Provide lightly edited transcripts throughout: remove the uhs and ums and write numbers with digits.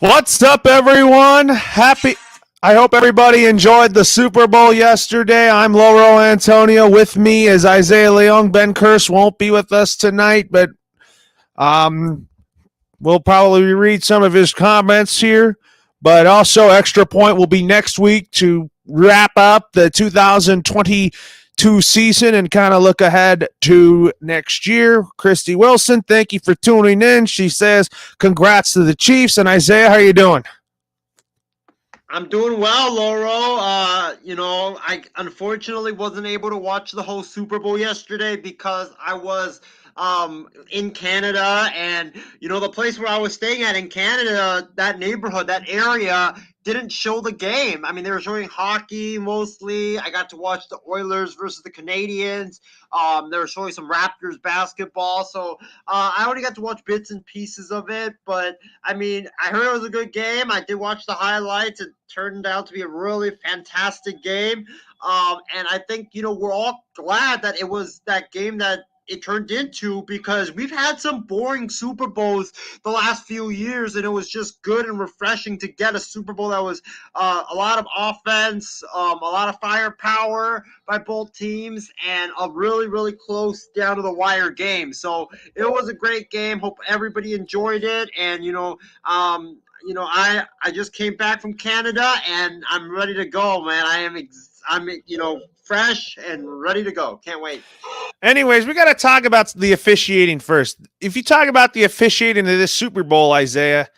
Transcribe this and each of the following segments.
What's up, everyone? I hope everybody enjoyed the Super Bowl yesterday. I'm Lauro Antonio. With me is Isaiah Leong. Ben Curse won't be with us tonight, but um, we'll probably read some of his comments here. But also, Extra Point will be next week to wrap up the 2022 season and kind of look ahead to next year. Christy Wilson, thank you for tuning in. She says, congrats to the Chiefs. And Isaiah, how are you doing? I'm doing well, Lauro. I unfortunately wasn't able to watch the whole Super Bowl yesterday because I was in Canada, and the place where I was staying at in Canada, that neighborhood, that area didn't show the game. I mean, they were showing hockey mostly. I got to watch the Oilers versus the Canadians. They were showing some Raptors basketball, so I only got to watch bits and pieces of it. But I mean, I heard it was a good game. I did watch the highlights. It turned out to be a really fantastic game. And I think, we're all glad that it was that game that it turned into, because we've had some boring Super Bowls the last few years, and it was just good and refreshing to get a Super Bowl that was a lot of offense, a lot of firepower by both teams, and a really, really close down to the wire game. So it was a great game. Hope everybody enjoyed it. And I just came back from Canada, and I'm ready to go, man. I'm fresh and ready to go. Can't wait. Anyways, we got to talk about the officiating first. If you talk about the officiating of this Super Bowl, Isaiah,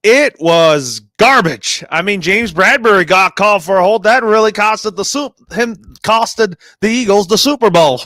it was garbage. I mean, James Bradbury got called for a hold. That really costed the Eagles the Super Bowl.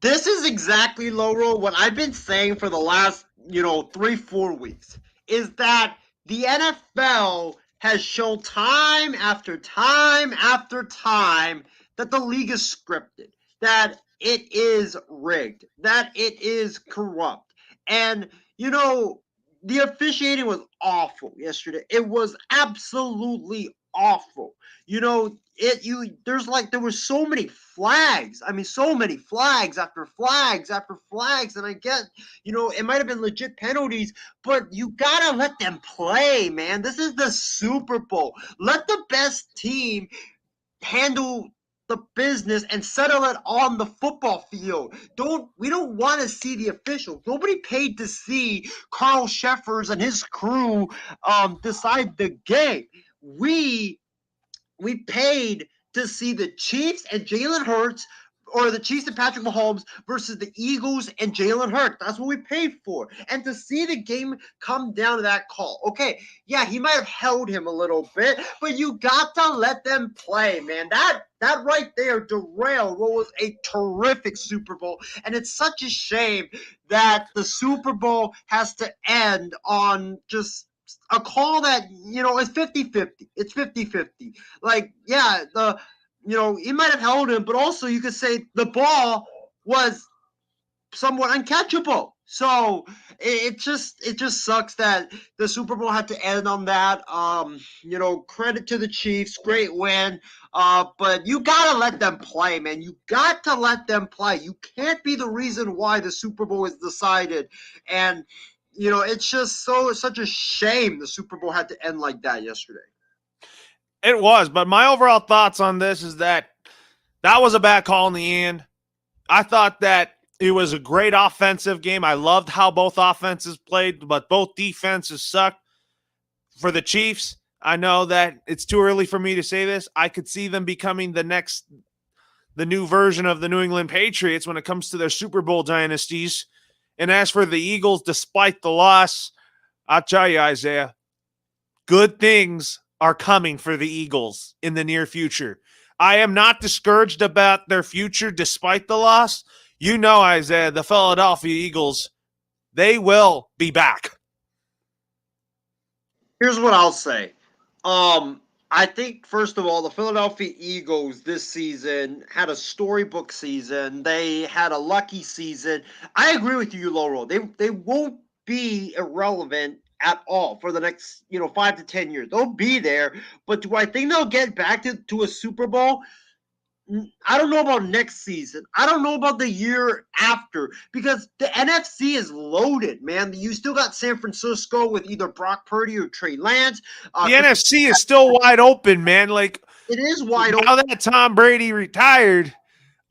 This is exactly, Laurel, what I've been saying for the last, 3-4 weeks, is that the NFL has shown time after time after time that the league is scripted, that it is rigged, that it is corrupt. And, the officiating was awful yesterday. It was absolutely awful. There were so many flags. I mean, so many flags after flags after flags. And I get, it might have been legit penalties, but you gotta let them play, man. This is the Super Bowl. Let the best team handle the business and settle it on the football field. We don't want to see the officials. Nobody paid to see Carl Sheffers and his crew decide the game. We paid to see the Chiefs and Jalen Hurts, or the Chiefs and Patrick Mahomes versus the Eagles and Jalen Hurts. That's what we paid for. And to see the game come down to that call. Okay, yeah, he might have held him a little bit, but you got to let them play, man. That right there derailed what was a terrific Super Bowl. And it's such a shame that the Super Bowl has to end on just a call that, is 50-50. It's 50-50. Like, yeah, he might have held him, but also you could say the ball was somewhat uncatchable. So it just sucks that the Super Bowl had to end on that. Credit to the Chiefs, great win. But you gotta let them play, man. You got to let them play. You can't be the reason why the Super Bowl is decided. And it's just such a shame the Super Bowl had to end like that yesterday. It was, but my overall thoughts on this is that was a bad call in the end. I thought that it was a great offensive game. I loved how both offenses played, but both defenses sucked. For the Chiefs, I know that it's too early for me to say this. I could see them becoming the new version of the New England Patriots when it comes to their Super Bowl dynasties. And as for the Eagles, despite the loss, I'll tell you, Isaiah, good things are coming for the Eagles in the near future. I am not discouraged about their future despite the loss. You know, Isaiah, the Philadelphia Eagles, they will be back. Here's what I'll say. I think, first of all, the Philadelphia Eagles this season had a storybook season. They had a lucky season. I agree with you, Laurel. They won't be irrelevant at all for the next 5 to 10 years. They'll be there, but do I think they'll get back to a Super Bowl? I don't know about next season. I don't know about the year after because the NFC is loaded, man. You still got San Francisco with either Brock Purdy or Trey Lance. The NFC is still wide open, man. Like it is wide now open. that Tom Brady retired,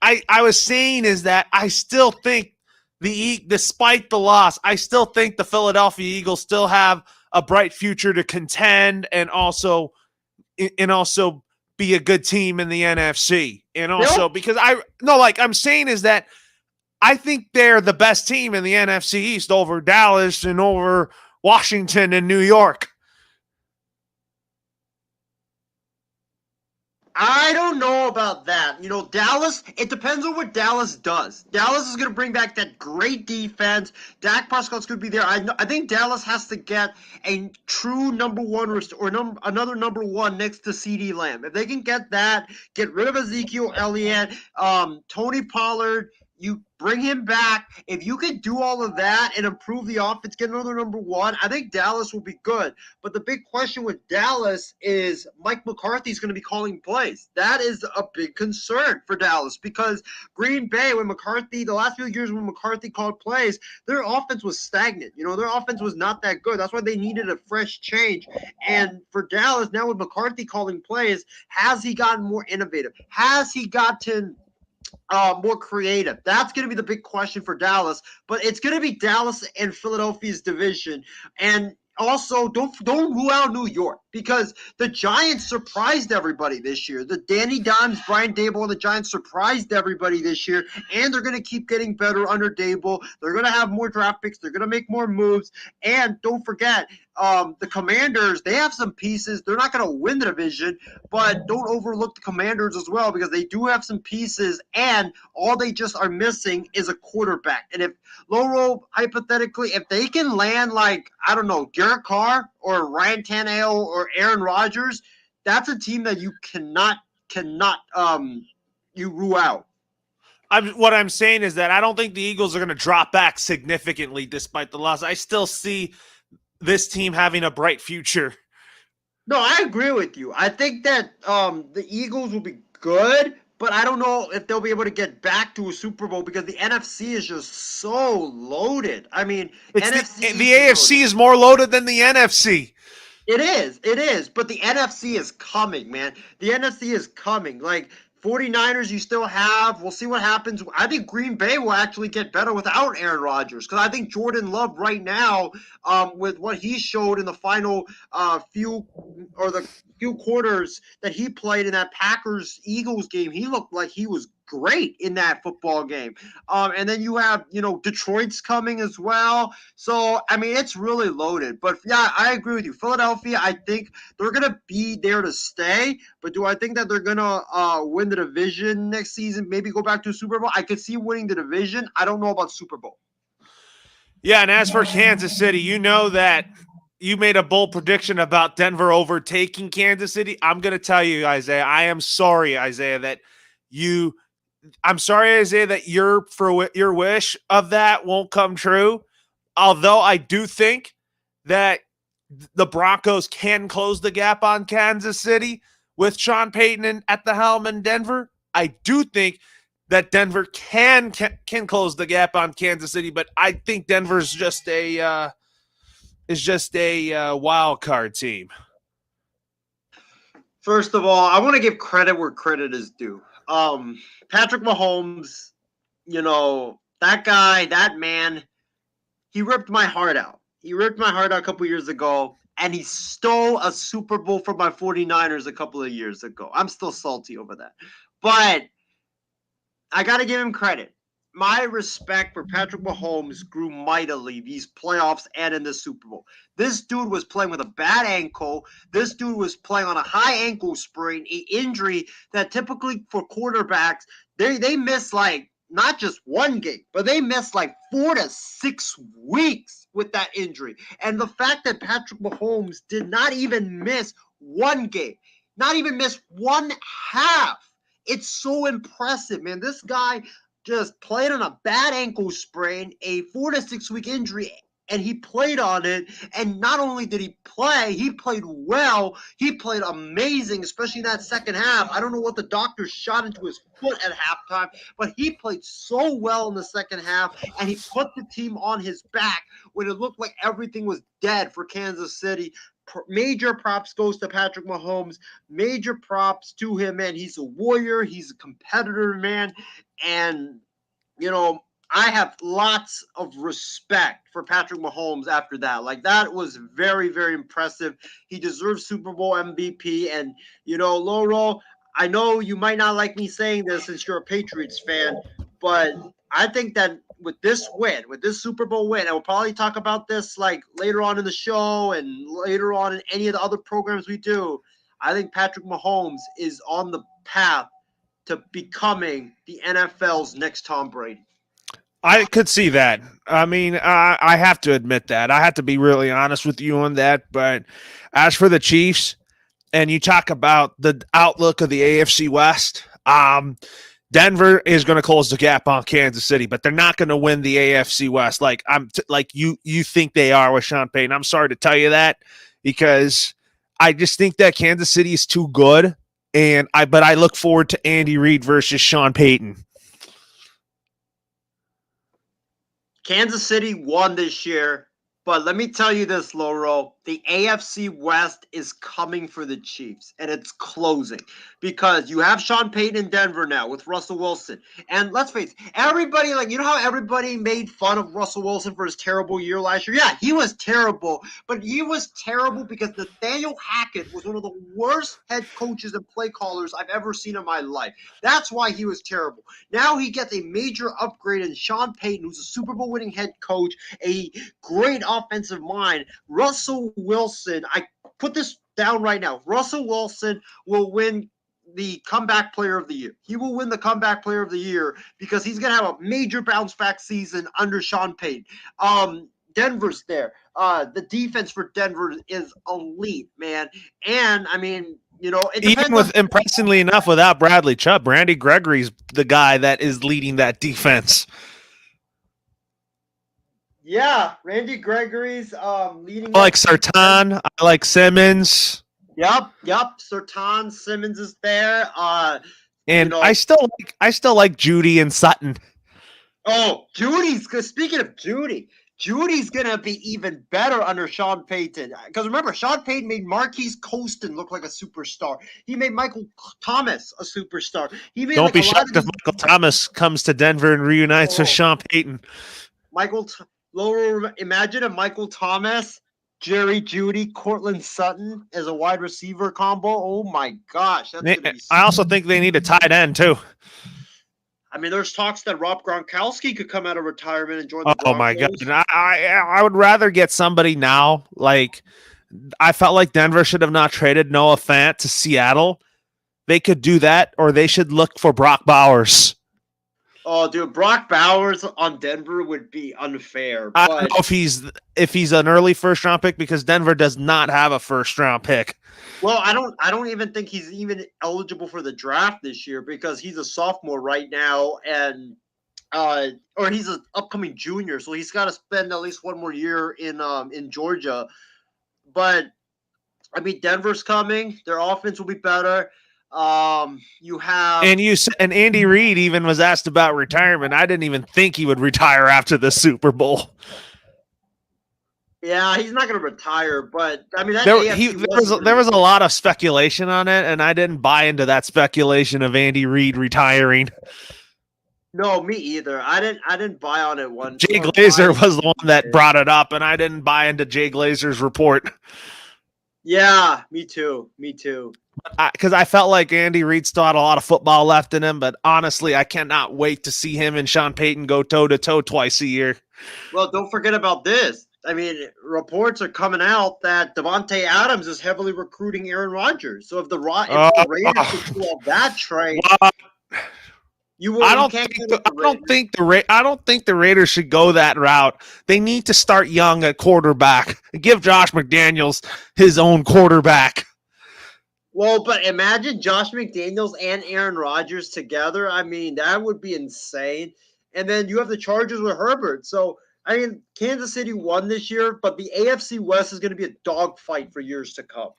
I was saying is that I still think despite the loss, I still think the Philadelphia Eagles still have a bright future to contend and also be a good team in the NFC. And also because I'm saying is that I think they're the best team in the NFC East over Dallas and over Washington and New York. I don't know about that. Dallas, it depends on what Dallas does. Dallas is going to bring back that great defense. Dak Prescott's going to be there. I think Dallas has to get a true number one or another number one next to CeeDee Lamb. If they can get that, get rid of Ezekiel Elliott, Tony Pollard, you bring him back. If you can do all of that and improve the offense, get another number one, I think Dallas will be good. But the big question with Dallas is Mike McCarthy's going to be calling plays. That is a big concern for Dallas because Green Bay, the last few years when McCarthy called plays, their offense was stagnant. Their offense was not that good. That's why they needed a fresh change. And for Dallas, now with McCarthy calling plays, has he gotten more innovative? Has he gotten more creative? That's going to be the big question for Dallas, but it's going to be Dallas and Philadelphia's division. And also, don't rule out New York because the Giants surprised everybody this year. The Danny Dimes, Brian Daboll, and the Giants surprised everybody this year, and they're going to keep getting better under Daboll. They're going to have more draft picks. They're going to make more moves. And don't forget, the Commanders, they have some pieces. They're not going to win the division, but don't overlook the Commanders as well because they do have some pieces, and all they just are missing is a quarterback. And if Loro, hypothetically, if they can land Derek Carr or Ryan Tannehill or Aaron Rodgers, that's a team that you cannot you rule out. What I'm saying is that I don't think the Eagles are going to drop back significantly despite the loss. I still see this team having a bright future. No, I agree with you. I think that the Eagles will be good, but I don't know if they'll be able to get back to a Super Bowl because the NFC is just so loaded. I mean, the AFC is more loaded than the NFC. It is, but the NFC is coming, man. The NFC is coming. 49ers you still have. We'll see what happens. I think Green Bay will actually get better without Aaron Rodgers because I think Jordan Love right now, with what he showed in the final few quarters that he played in that Packers-Eagles game, he looked like he was great in that football game. And then you have, Detroit's coming as well. So, I mean, it's really loaded. But, yeah, I agree with you. Philadelphia, I think they're going to be there to stay. But do I think that they're going to win the division next season, maybe go back to a Super Bowl? I could see winning the division. I don't know about Super Bowl. Yeah, and as for Kansas City, you know that you made a bold prediction about Denver overtaking Kansas City. I'm going to tell you, Isaiah, I am sorry, Isaiah, that your wish of that won't come true. Although I do think that the Broncos can close the gap on Kansas City with Sean Payton at the helm in Denver. I do think that Denver can close the gap on Kansas City, but I think Denver's just a wild card team. First of all, I want to give credit where credit is due. Patrick Mahomes, that guy, that man, he ripped my heart out. He ripped my heart out a couple years ago, and he stole a Super Bowl from my 49ers a couple of years ago. I'm still salty over that. But I got to give him credit. My respect for Patrick Mahomes grew mightily these playoffs and in the Super Bowl. This dude was playing with a bad ankle. This dude was playing on a high ankle sprain, an injury that typically for quarterbacks, they miss not just one game, but they missed 4 to 6 weeks with that injury. And the fact that Patrick Mahomes did not even miss one game, not even miss one half, it's so impressive, man. This guy just played on a bad ankle sprain, a 4 to 6 week injury, and he played on it. And not only did he play, he played well. He played amazing, especially in that second half. I don't know what the doctor shot into his foot at halftime, but he played so well in the second half, and he put the team on his back when it looked like everything was dead for Kansas City. Major props goes to Patrick Mahomes. Major props to him, man. He's a warrior. He's a competitor, man. And, you know, I have lots of respect for Patrick Mahomes after that. Like, that was very, very impressive. He deserves Super Bowl MVP. And, you know, Loro, I know you might not like me saying this since you're a Patriots fan, but I think that with this win, with this Super Bowl win, and we'll probably talk about this like later on in the show and later on in any of the other programs we do, I think Patrick Mahomes is on the path to becoming the NFL's next Tom Brady. I could see that. I mean, I have to admit that. I have to be really honest with you on that. But as for the Chiefs, and you talk about the outlook of the AFC West, Denver is going to close the gap on Kansas City, but they're not going to win the AFC West like you think they are with Sean Payton. I'm sorry to tell you that, because I just think that Kansas City is too good, but I look forward to Andy Reid versus Sean Payton. Kansas City won this year, but let me tell you this, Loro. The AFC West is coming for the Chiefs, and it's closing because you have Sean Payton in Denver now with Russell Wilson. And let's face it, everybody, like, you know how everybody made fun of Russell Wilson for his terrible year last year? Yeah, he was terrible, but he was terrible because Nathaniel Hackett was one of the worst head coaches and play callers I've ever seen in my life. That's why he was terrible. Now he gets a major upgrade in Sean Payton, who's a Super Bowl winning head coach, a great offensive mind. Russell Wilson, I put this down right now. Russell Wilson will win the comeback player of the year. He will win the comeback player of the year because he's going to have a major bounce back season under Sean Payton. Denver's there. The defense for Denver is elite, man. And I mean, you know, even with impressively enough without Bradley Chubb, Randy Gregory's the guy that is leading that defense. Yeah, Randy Gregory's leading. I like Surtain. I like Simmons. Yep. Surtain, Simmons is there. And you know, I still like Judy and Sutton. Oh, speaking of Judy's gonna be even better under Sean Payton. Because remember, Sean Payton made Marquise Colston look like a superstar. He made Michael Thomas a superstar. Don't be shocked if Michael Thomas comes to Denver and reunites with Sean Payton. Imagine a Michael Thomas, Jerry Jeudy, Cortland Sutton as a wide receiver combo. Oh my gosh, that's gonna be I also think they need a tight end too. I mean, there's talks that Rob Gronkowski could come out of retirement and join the Broncos. Oh my god, I would rather get somebody now. Like, I felt like Denver should have not traded Noah Fant to Seattle. They could do that, or they should look for Brock Bowers. Oh, dude, Brock Bowers on Denver would be unfair. I don't know if he's an early first round pick, because Denver does not have a first round pick. Well, I don't even think he's even eligible for the draft this year because he's a sophomore right now, and or he's an upcoming junior, so he's got to spend at least one more year in Georgia. But I mean, Denver's coming; their offense will be better. You have and Andy Reid even was asked about retirement. I didn't even think he would retire after the Super Bowl. Yeah, he's not going to retire, but I mean, there was a lot of speculation on it, and I didn't buy into that speculation of Andy Reid retiring. No, me either. I didn't buy on it one. Jay Glazer was the one that brought it up, and I didn't buy into Jay Glazer's report. Yeah, me too. Because I felt like Andy Reid still had a lot of football left in him, but honestly, I cannot wait to see him and Sean Payton go toe-to-toe twice a year. Well, don't forget about this. I mean, reports are coming out that Davante Adams is heavily recruiting Aaron Rodgers. So if the Raiders could pull off that trade, I don't think the Raiders should go that route. They need to start young at quarterback. Give Josh McDaniels his own quarterback. Well, but imagine Josh McDaniels and Aaron Rodgers together. I mean, that would be insane. And then you have the Chargers with Herbert. So I mean, Kansas City won this year, but the AFC West is going to be a dogfight for years to come.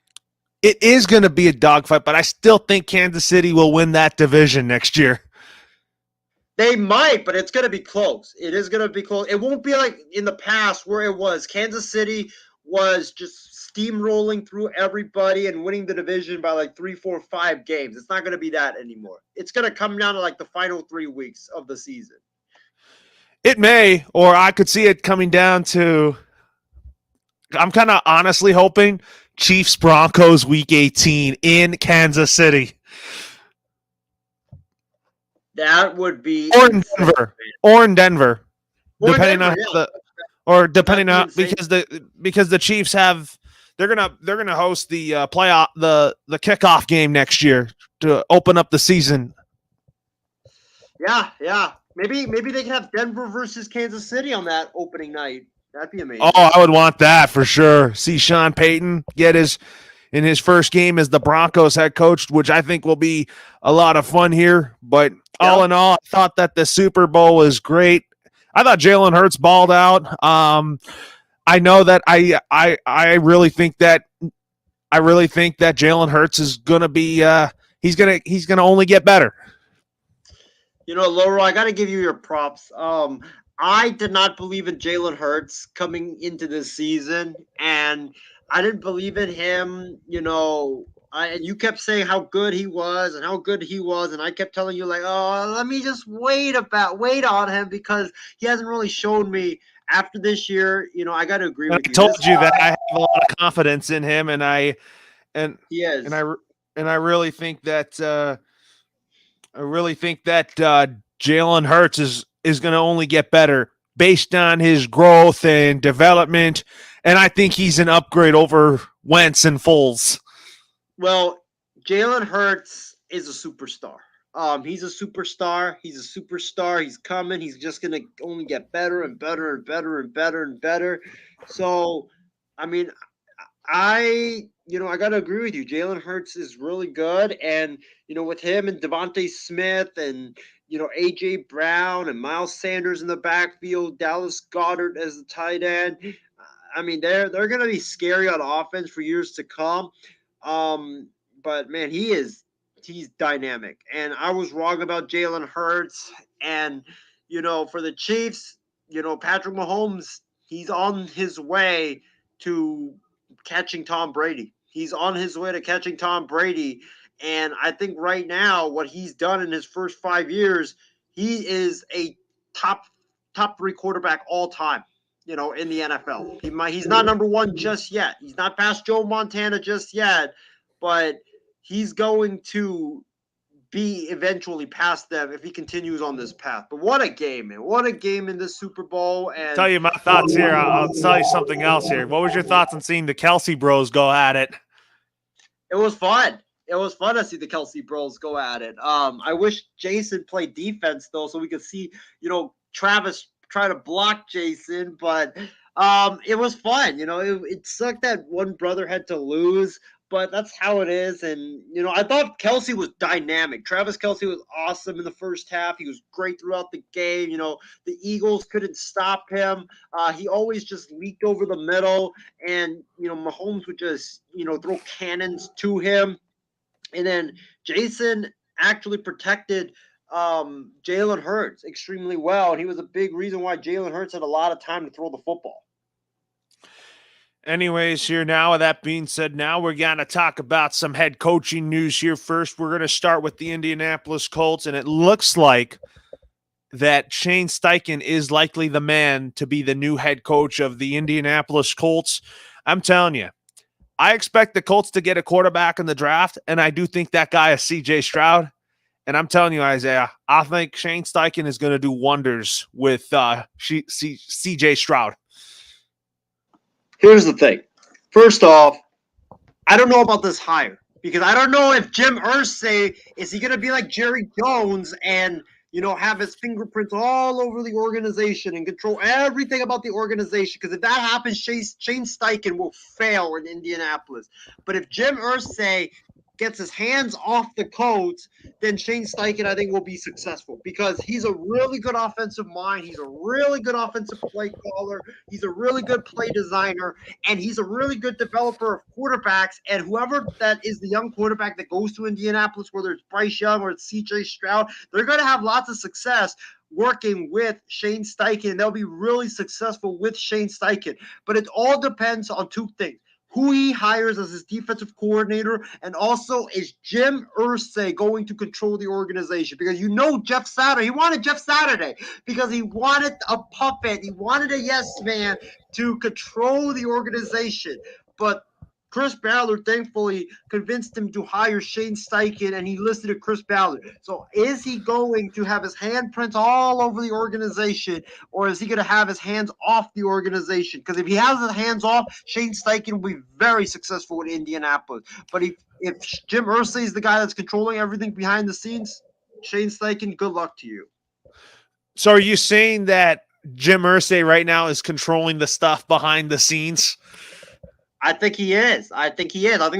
It is going to be a dogfight, but I still think Kansas City will win that division next year. They might, but it's going to be close. It is going to be close. It won't be like in the past where it was. Kansas City was just steamrolling through everybody and winning the division by like 3, 4, 5 games. It's not going to be that anymore. It's going to come down to like the final 3 weeks of the season. It may, or I could see it coming down to, I'm kind of honestly hoping Chiefs Broncos week 18 in Kansas City. That would be or in Denver. Or in Denver. Depending on yeah. depending on because the Chiefs have they're gonna host the playoff the kickoff game next year to open up the season. Yeah. Maybe they can have Denver versus Kansas City on that opening night. That'd be amazing. Oh, I would want that for sure. See Sean Payton get in his first game as the Broncos head coach, which I think will be a lot of fun here. But all in all, I thought that the Super Bowl was great. I thought Jalen Hurts balled out. I know that I really think that Jalen Hurts is gonna be he's gonna only get better. You know, Laura, I got to give you your props. I did not believe in Jalen Hurts coming into this season, and I didn't believe in him. You know, you kept saying how good he was, and I kept telling you like, oh, let me just wait on him because he hasn't really shown me. After this year, you know, I got to agree with you. I told you that I have a lot of confidence in him, and I really think that. Jalen Hurts is going to only get better based on his growth and development, and I think he's an upgrade over Wentz and Foles. Well, Jalen Hurts is a superstar. He's a superstar. He's coming. He's just going to only get better and better and better and better and better. So, I mean, I got to agree with you. Jalen Hurts is really good. And, you know, with him and Devontae Smith and, you know, A.J. Brown and Miles Sanders in the backfield, Dallas Goedert as the tight end, I mean, they're going to be scary on offense for years to come. But, man, he's dynamic. And I was wrong about Jalen Hurts. And, you know, for the Chiefs, you know, Patrick Mahomes, he's on his way to catching Tom Brady. He's on his way to catching Tom Brady. And I think right now, what he's done in his first 5 years, he is a top 3 quarterback all time, you know, in the NFL. He's not number one just yet. He's not past Joe Montana just yet, but he's going to be eventually past them if he continues on this path. But what a game, man. What a game in this Super Bowl. And tell you my thoughts here. I'll tell you something else here. What was your thoughts on seeing the Kelsey bros go at it? It was fun. It was fun to see the Kelsey bros go at it. I wish Jason played defense, though, so we could see, you know, Travis try to block Jason. But it was fun. You know, it sucked that one brother had to lose, but that's how it is. And, you know, I thought Kelsey was dynamic. Travis Kelsey was awesome in the first half. He was great throughout the game. You know, the Eagles couldn't stop him. He always just leaked over the middle. And, you know, Mahomes would just, you know, throw cannons to him. And then Jason actually protected Jalen Hurts extremely well. And he was a big reason why Jalen Hurts had a lot of time to throw the football. Anyways, here now, with that being said, now we're going to talk about some head coaching news here first. We're going to start with the Indianapolis Colts, and it looks like that Shane Steichen is likely the man to be the new head coach of the Indianapolis Colts. I'm telling you, I expect the Colts to get a quarterback in the draft, and I do think that guy is C.J. Stroud. And I'm telling you, Isaiah, I think Shane Steichen is going to do wonders with C.J. Stroud. Here's the thing. First off, I don't know about this hire because I don't know if Jim Irsay is he going to be like Jerry Jones and, you know, have his fingerprints all over the organization and control everything about the organization. Because if that happens, Shane Steichen will fail in Indianapolis. But if Jim Irsay gets his hands off the Colts, then Shane Steichen, I think, will be successful because he's a really good offensive mind. He's a really good offensive play caller. He's a really good play designer, and he's a really good developer of quarterbacks. And whoever that is the young quarterback that goes to Indianapolis, whether it's Bryce Young or it's CJ Stroud, they're going to have lots of success working with Shane Steichen. They'll be really successful with Shane Steichen. But it all depends on two things: who he hires as his defensive coordinator, and also is Jim Irsay going to control the organization? Because Jeff Saturday, he wanted Jeff Saturday because he wanted a puppet, he wanted a yes man to control the organization. But Chris Ballard thankfully convinced him to hire Shane Steichen, and he listed to Chris Ballard. So is he going to have his handprints all over the organization, or is he going to have his hands off the organization? Because if he has his hands off, Shane Steichen will be very successful in Indianapolis. But if Jim Irsay is the guy that's controlling everything behind the scenes, Shane Steichen, good luck to you. So are you saying that Jim Irsay right now is controlling the stuff behind the scenes? I think he is. I think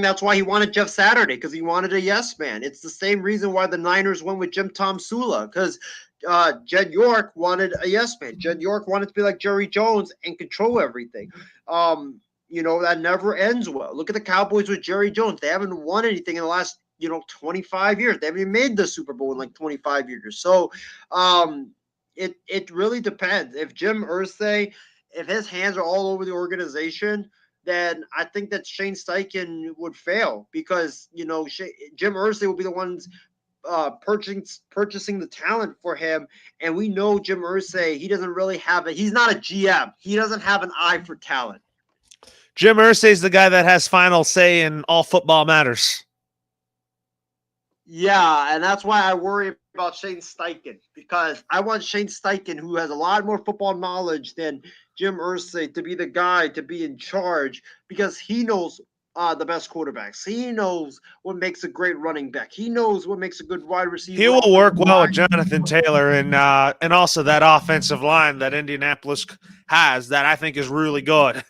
that's why he wanted Jeff Saturday, because he wanted a yes man. It's the same reason why the Niners went with Jim Tom Sula, because Jed York wanted a yes man. Jed York wanted to be like Jerry Jones and control everything. That never ends well. Look at the Cowboys with Jerry Jones. They haven't won anything in the last 25 years. They haven't even made the Super Bowl in like 25 years. So it really depends. If Jim Irsay, if his hands are all over the organization, then I think that Shane Steichen would fail, because Jim Irsay will be the ones purchasing the talent for him, and we know Jim Irsay, he doesn't really have it. He's not a GM. He doesn't have an eye for talent. Jim Irsay is the guy that has final say in all football matters. Yeah, and that's why I worry about Shane Steichen, because I want Shane Steichen, who has a lot more football knowledge than Jim Irsay, to be the guy to be in charge, because he knows the best quarterbacks. He knows what makes a great running back. He knows what makes a good wide receiver. He will work well with Jonathan Taylor and also that offensive line that Indianapolis has that I think is really good.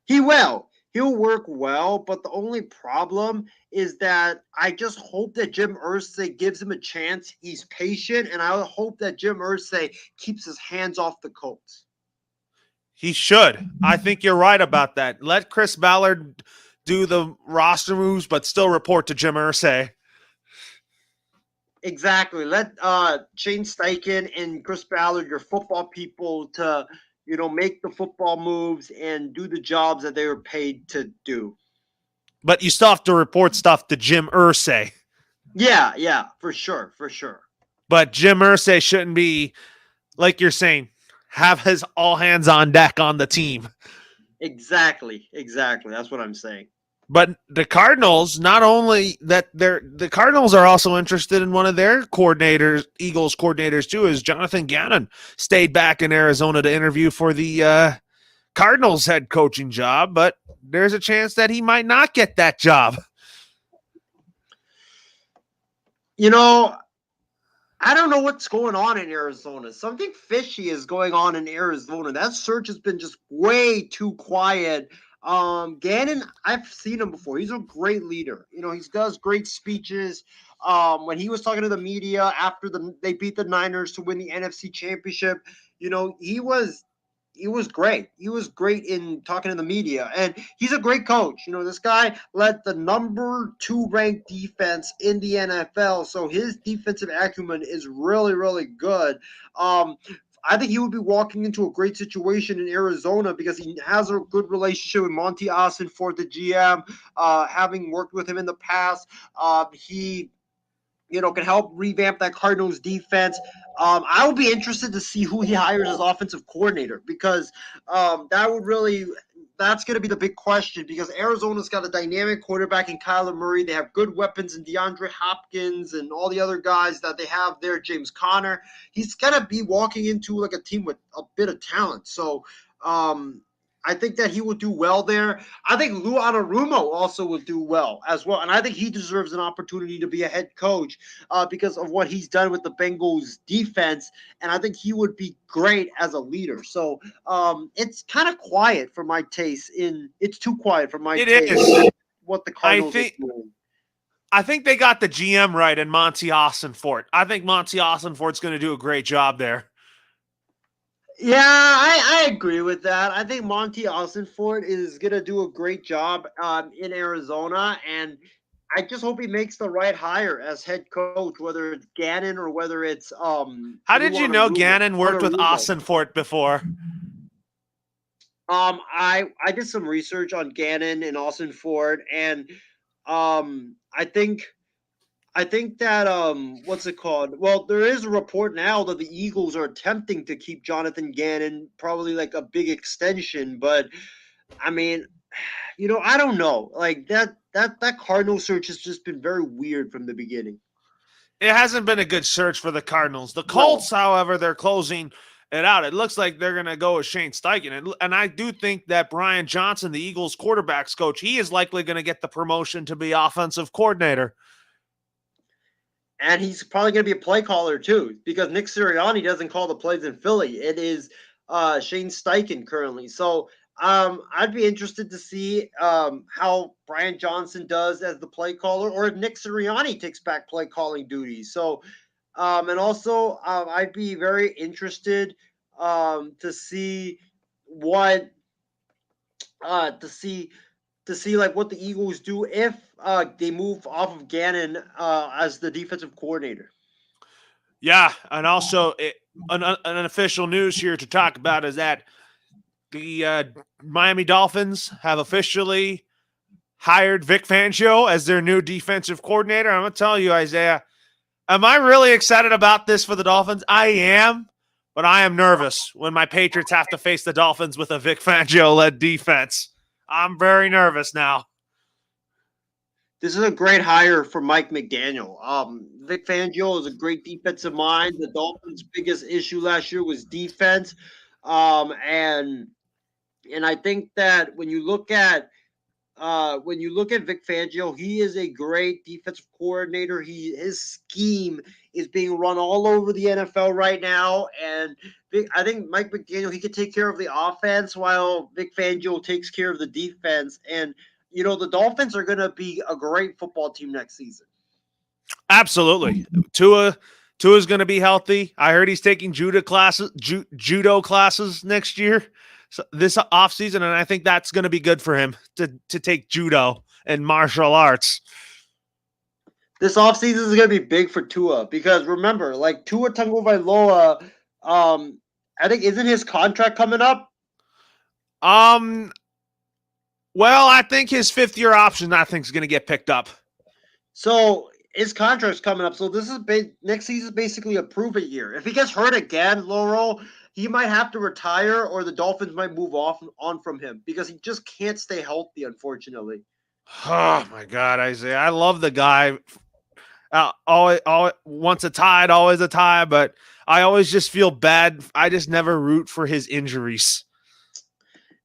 He will. He'll work well, but the only problem is that I just hope that Jim Irsay gives him a chance. He's patient, and I hope that Jim Irsay keeps his hands off the Colts. He should. I think you're right about that. Let Chris Ballard do the roster moves, but still report to Jim Irsay. Exactly. Let Shane Steichen and Chris Ballard, your football people, to make the football moves and do the jobs that they were paid to do. But you still have to report stuff to Jim Irsay. Yeah, for sure. But Jim Irsay shouldn't be, like you're saying, have his all hands on deck on the team. Exactly. That's what I'm saying. But the Cardinals, not only that, the Cardinals are also interested in one of their coordinators, Eagles coordinators too, is Jonathan Gannon stayed back in Arizona to interview for the Cardinals head coaching job, but there's a chance that he might not get that job. I don't know what's going on in Arizona. Something fishy is going on in Arizona. That search has been just way too quiet. Gannon, I've seen him before. He's a great leader. He does great speeches. When he was talking to the media after they beat the Niners to win the NFC Championship, he was great. He was great in talking to the media, and he's a great coach. This guy led the number 2 ranked defense in the NFL, so his defensive acumen is really, really good. I think he would be walking into a great situation in Arizona because he has a good relationship with Monty Ossenfort, the GM, having worked with him in the past. He can help revamp that Cardinals defense. I would be interested to see who he hires as offensive coordinator, because that's going to be the big question, because Arizona's got a dynamic quarterback in Kyler Murray. They have good weapons in DeAndre Hopkins and all the other guys that they have there, James Conner. He's going to be walking into like a team with a bit of talent. So, I think that he will do well there. I think Lou Anarumo also will do well as well. And I think he deserves an opportunity to be a head coach because of what he's done with the Bengals defense. And I think he would be great as a leader. So it's kind of quiet for my taste. It's too quiet for my taste. It is. What the Cardinals are doing. I think they got the GM right in Monty Ossenfort. I think Monty Ossenfort's going to do a great job there. Yeah, I agree with that. I think Monty Ossenfort is gonna do a great job in Arizona, and I just hope he makes the right hire as head coach, whether it's Gannon or whether it's How did Lou you know Anarumo. Gannon worked with Ossenfort before? I did some research on Gannon and Ossenfort, and I think that what's it called? Well, there is a report now that the Eagles are attempting to keep Jonathan Gannon, probably like a big extension, but I mean, I don't know. Like that Cardinal search has just been very weird from the beginning. It hasn't been a good search for the Cardinals. The No. Colts, however, they're closing it out. It looks like they're going to go with Shane Steichen. And I do think that Brian Johnson, the Eagles quarterbacks coach, he is likely going to get the promotion to be offensive coordinator. And he's probably going to be a play caller too, because Nick Sirianni doesn't call the plays in Philly. It is Shane Steichen currently. So I'd be interested to see how Brian Johnson does as the play caller, or if Nick Sirianni takes back play calling duties. So, and also I'd be very interested to see what to see like what the Eagles do if they move off of Gannon as the defensive coordinator. Yeah, and also an official news here to talk about is that the Miami Dolphins have officially hired Vic Fangio as their new defensive coordinator. I'm going to tell you, Isaiah, am I really excited about this for the Dolphins? I am, but I am nervous when my Patriots have to face the Dolphins with a Vic Fangio-led defense. I'm very nervous now. This is a great hire for Mike McDaniel. Vic Fangio is a great defensive mind. The Dolphins' biggest issue last year was defense, and I think that when you look at Vic Fangio, he is a great defensive coordinator. His scheme is being run all over the NFL right now, and I think Mike McDaniel, he could take care of the offense while Vic Fangio takes care of the defense. And the Dolphins are going to be a great football team next season. Absolutely, Tua's going to be healthy. I heard he's taking judo classes next year. So this offseason, and I think that's going to be good for him to take judo and martial arts. This offseason is going to be big for Tua because remember, like Tua Tagovailoa, I think isn't his contract coming up? Well, I think his 5th-year option, I think, is going to get picked up. So his contract's coming up. So this is next season is basically a prove-it year. If he gets hurt again, Laurel, he might have to retire, or the Dolphins might move on from him because he just can't stay healthy, unfortunately. Oh my God, Isaiah! I love the guy. Always, once a tie, always a tie. But I always just feel bad. I just never root for his injuries.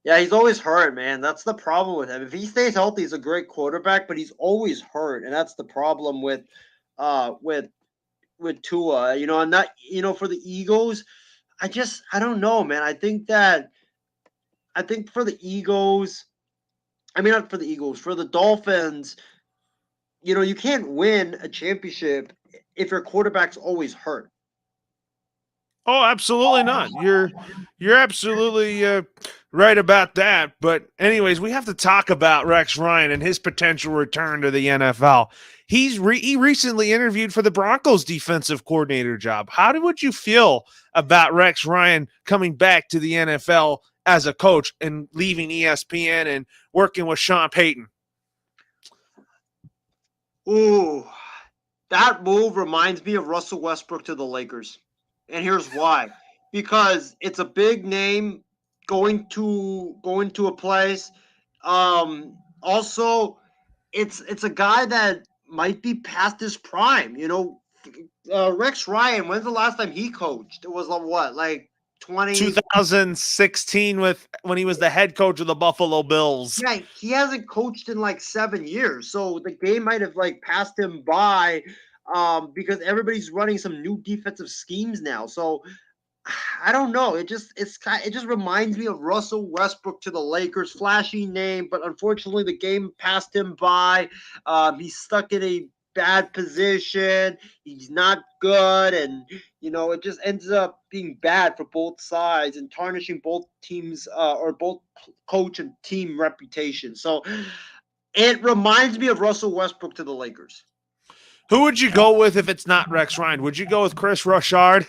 Yeah, he's always hurt, man. That's the problem with him. If he stays healthy, he's a great quarterback, but he's always hurt, and that's the problem with Tua. And that for the Eagles, I don't know, man. I think for the Eagles, I mean not for the Eagles, for the Dolphins, you can't win a championship if your quarterback's always hurt. Oh, absolutely not. You're absolutely right about that. But anyways, we have to talk about Rex Ryan and his potential return to the NFL. He recently interviewed for the Broncos defensive coordinator job. How would you feel about Rex Ryan coming back to the NFL as a coach and leaving ESPN and working with Sean Payton? Ooh, that move reminds me of Russell Westbrook to the Lakers. And here's why. Because it's a big name going to a place. Also, it's a guy that might be past his prime. Rex Ryan, when's the last time he coached? It was like 2016 when he was the head coach of the Buffalo Bills. Yeah, he hasn't coached in like 7 years. So the game might have like passed him by. Because everybody's running some new defensive schemes now. So I don't know. It just reminds me of Russell Westbrook to the Lakers, flashy name, but unfortunately the game passed him by. He's stuck in a bad position. He's not good, and it just ends up being bad for both sides and tarnishing both teams or both coach and team reputation. So it reminds me of Russell Westbrook to the Lakers. Who would you go with if it's not Rex Ryan? Would you go with Chris Richard?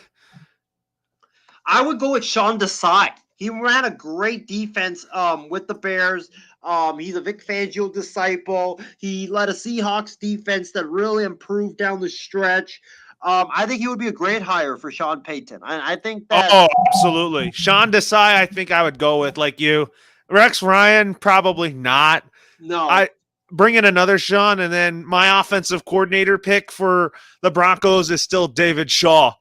I would go with Sean Desai. He ran a great defense with the Bears. He's a Vic Fangio disciple. He led a Seahawks defense that really improved down the stretch. I think he would be a great hire for Sean Payton. I think that. Oh, absolutely. Sean Desai, I think I would go with, like you. Rex Ryan, probably not. No. I bring in another Sean, and then my offensive coordinator pick for the Broncos is still David Shaw.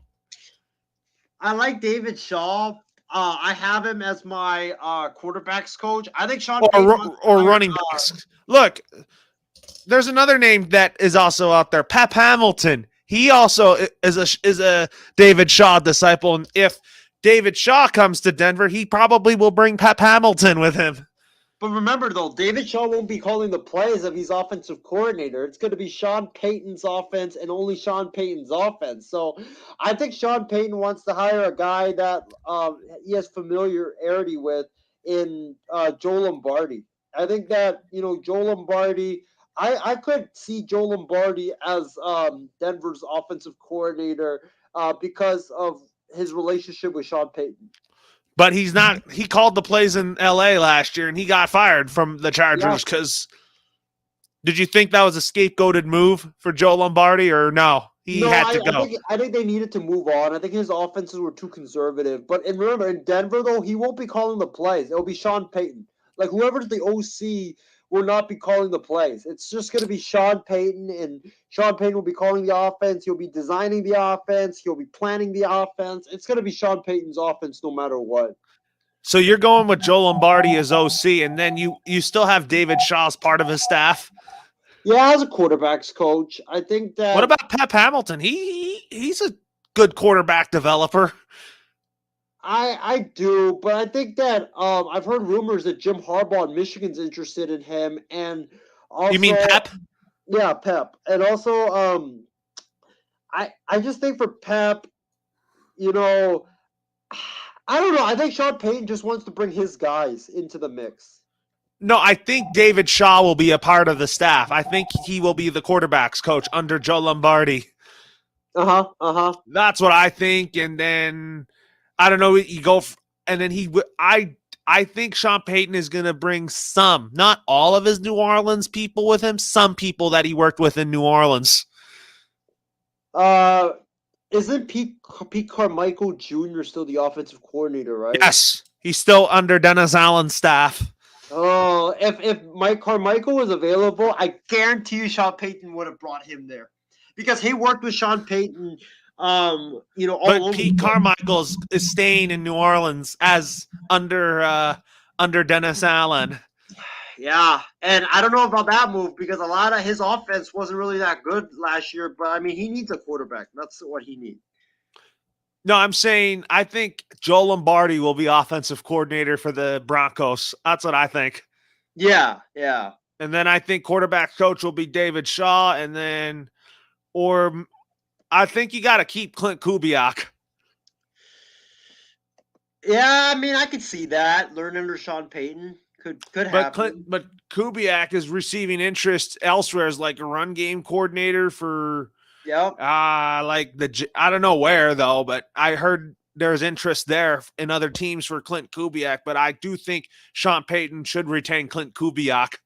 I like David Shaw. I have him as my quarterbacks coach. I think Sean or running backs. Look, there's another name that is also out there, Pep Hamilton. He also is a David Shaw disciple, and if David Shaw comes to Denver, he probably will bring Pep Hamilton with him. But remember, though, David Shaw won't be calling the plays if he's offensive coordinator. It's going to be Sean Payton's offense and only Sean Payton's offense. So I think Sean Payton wants to hire a guy that he has familiarity with in Joe Lombardi. I think that, Joe Lombardi, I could see Joe Lombardi as Denver's offensive coordinator because of his relationship with Sean Payton. But he's not. He called the plays in L.A. last year, and he got fired from the Chargers because. Did you think that was a scapegoated move for Joe Lombardi, or no? He had to go. I think they needed to move on. I think his offenses were too conservative. But remember, in Denver, though, he won't be calling the plays. It'll be Sean Payton. Like, whoever's the OC will not be calling the plays. It's just going to be Sean Payton, and Sean Payton will be calling the offense. He'll be designing the offense. He'll be planning the offense. It's going to be Sean Payton's offense no matter what. So you're going with Joe Lombardi as OC, and then you still have David Shaw as part of his staff? Yeah, as a quarterback's coach, I think that. What about Pep Hamilton? He's a good quarterback developer. I do, but I think that I've heard rumors that Jim Harbaugh in Michigan's interested in him, and also, you mean Pep? Yeah, Pep, and also I just think for Pep, I don't know. I think Sean Payton just wants to bring his guys into the mix. No, I think David Shaw will be a part of the staff. I think he will be the quarterback's coach under Joe Lombardi. That's what I think, and then. I don't know. You go, and then I think Sean Payton is going to bring some, not all of his New Orleans people with him, some people that he worked with in New Orleans. Isn't Pete Carmichael Jr. still the offensive coordinator, right? Yes, he's still under Dennis Allen's staff. Oh, if Mike Carmichael was available, I guarantee you Sean Payton would have brought him there because he worked with Sean Payton. But Pete Carmichael is staying in New Orleans as under Dennis Allen. Yeah, and I don't know about that move because a lot of his offense wasn't really that good last year. But I mean, he needs a quarterback. That's what he needs. No, I'm saying I think Joe Lombardi will be offensive coordinator for the Broncos. That's what I think. Yeah. And then I think quarterback coach will be David Shaw, and then I think you got to keep Clint Kubiak. Yeah, I mean, I could see that. Learn under Sean Payton could happen. But Kubiak is receiving interest elsewhere as like a run game coordinator for. Yep. I don't know where though, but I heard there's interest there in other teams for Clint Kubiak. But I do think Sean Payton should retain Clint Kubiak.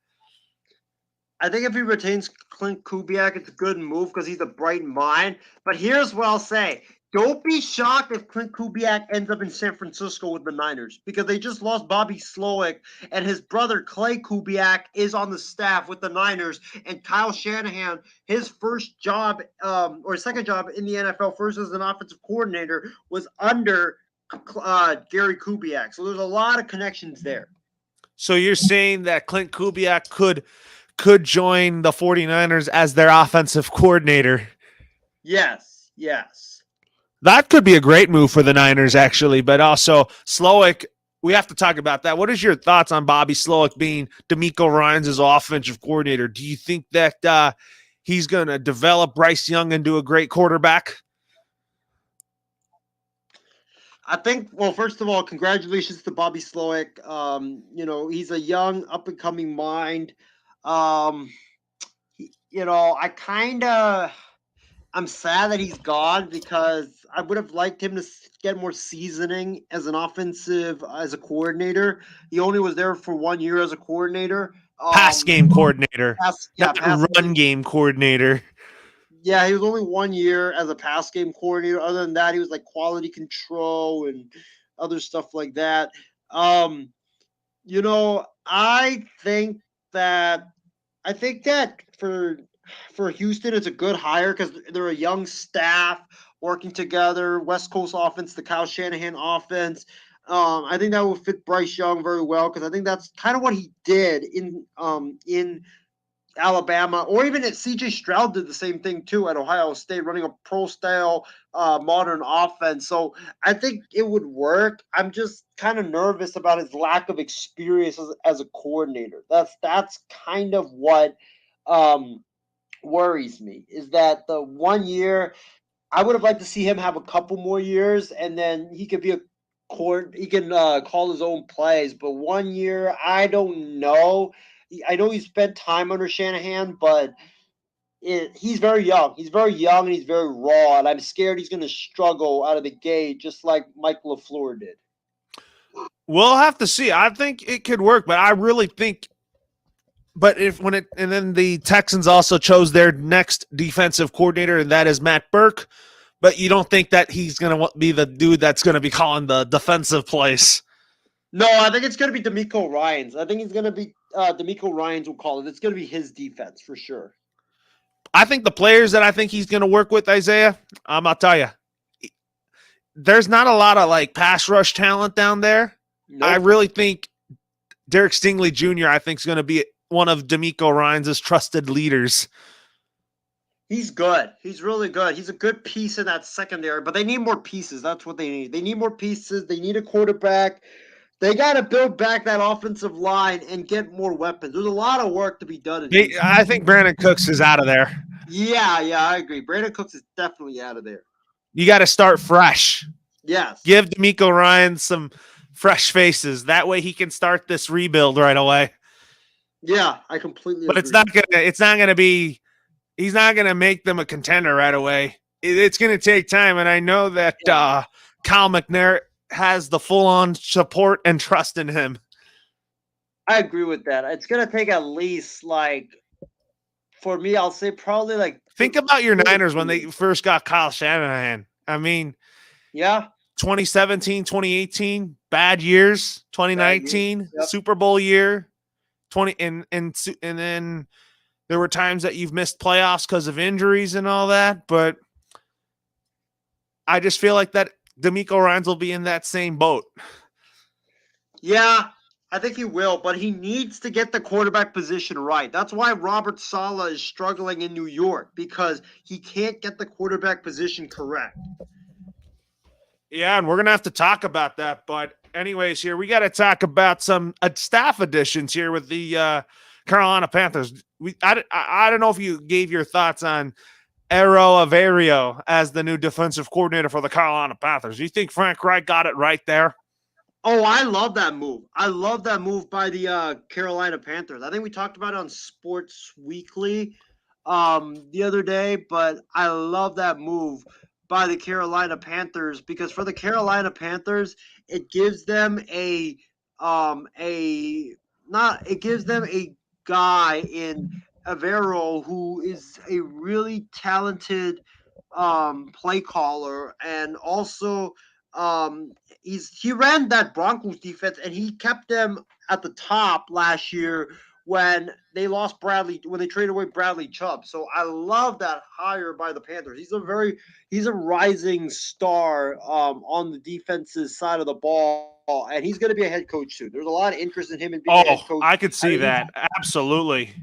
I think if he retains Clint Kubiak, it's a good move because he's a bright mind. But here's what I'll say. Don't be shocked if Clint Kubiak ends up in San Francisco with the Niners because they just lost Bobby Slowick, and his brother Clay Kubiak is on the staff with the Niners. And Kyle Shanahan, his first job or second job in the NFL, first as an offensive coordinator, was under Gary Kubiak. So there's a lot of connections there. So you're saying that Clint Kubiak could join the 49ers as their offensive coordinator. Yes. That could be a great move for the Niners, actually. But also, Slowick, we have to talk about that. What is your thoughts on Bobby Slowick being DeMeco Ryans' offensive coordinator? Do you think that he's going to develop Bryce Young into a great quarterback? I think, well, first of all, congratulations to Bobby Slowick. He's a young, up and coming mind. Um, I'm sad that he's gone because I would have liked him to get more seasoning as as a coordinator. He only was there for 1 year as a coordinator. Pass game coordinator, not Pass run game coordinator. Yeah, he was only 1 year as a pass game coordinator. Other than that, he was like quality control and other stuff like that. Um, I think that for Houston, it's a good hire because they're a young staff working together. West Coast offense, the Kyle Shanahan offense. I think that will fit Bryce Young very well because I think that's kind of what he did in Alabama, or even at CJ Stroud did the same thing too at Ohio State, running a pro style modern offense. So I think it would work. I'm just kind of nervous about his lack of experience as a coordinator. That's kind of what worries me, is that the 1 year, I would have liked to see him have a couple more years, and then he could be a court. He can call his own plays. But 1 year, I don't know. I know he spent time under Shanahan, but he's very young. He's very young and he's very raw, and I'm scared he's going to struggle out of the gate, just like Mike LaFleur did. We'll have to see. I think it could work, but I really think. But and then the Texans also chose their next defensive coordinator, and that is Matt Burke. But you don't think that he's going to be the dude that's going to be calling the defensive plays? No, I think it's going to be D'Amico Ryans. I think he's going to be D'Amico Ryans will call it. It's going to be his defense for sure. I think the players that I think he's going to work with, Isaiah, I'll tell you, there's not a lot of like pass rush talent down there. Nope. I really think Derek Stingley Jr. I think is going to be one of D'Amico Ryans' trusted leaders. He's good. He's really good. He's a good piece in that secondary, but they need more pieces. That's what they need. They need more pieces. They need a quarterback. They got to build back that offensive line and get more weapons. There's a lot of work to be done. I think Brandon Cooks is out of there. Yeah, I agree. Brandon Cooks is definitely out of there. You got to start fresh. Yes. Give D'Amico Ryans some fresh faces. That way he can start this rebuild right away. Yeah, I completely agree. But it's not gonna be he's not gonna make them a contender right away. It's gonna take time, and I know that Kyle McNair has the full-on support and trust in him. I agree with that. It's gonna take at least, like, for me, I'll say probably like. Think about your Niners when they first got Kyle Shanahan. I mean, yeah, 2017, 2018, bad years. 2019, yep. Super Bowl year. 20 and then there were times that you've missed playoffs because of injuries and all that, but I just feel like that D'Amico Ryans will be in that same boat. Yeah, I think he will, but he needs to get the quarterback position right. That's why Robert Saleh is struggling in New York, because he can't get the quarterback position correct. Yeah, and we're going to have to talk about that, but anyways, here we got to talk about some staff additions here with the Carolina Panthers. I don't know if you gave your thoughts on Ero Averio as the new defensive coordinator for the Carolina Panthers. Do you think Frank Reich got it right there? Oh, I love that move. I love that move by the Carolina Panthers. I think we talked about it on Sports Weekly the other day, but I love that move by the Carolina Panthers, because for the Carolina Panthers, it gives them a guy in Aveiro who is a really talented play caller, and also he ran that Broncos defense and he kept them at the top last year when they traded away Bradley Chubb. So I love that hire by the Panthers. He's a rising star on the defensive side of the ball, and he's going to be a head coach soon. There's a lot of interest in him in being a head coach. I could see that. Absolutely.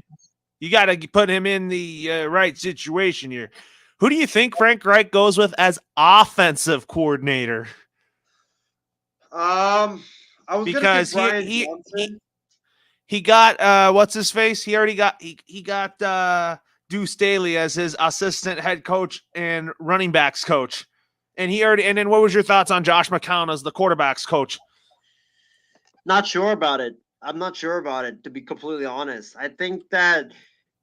You got to put him in the right situation here. Who do you think Frank Reich goes with as offensive coordinator? I was because he got what's his face? He already got he got Deuce Staley as his assistant head coach and running backs coach. And then what was your thoughts on Josh McCown as the quarterbacks coach? Not sure about it. I'm not sure about it, to be completely honest. I think that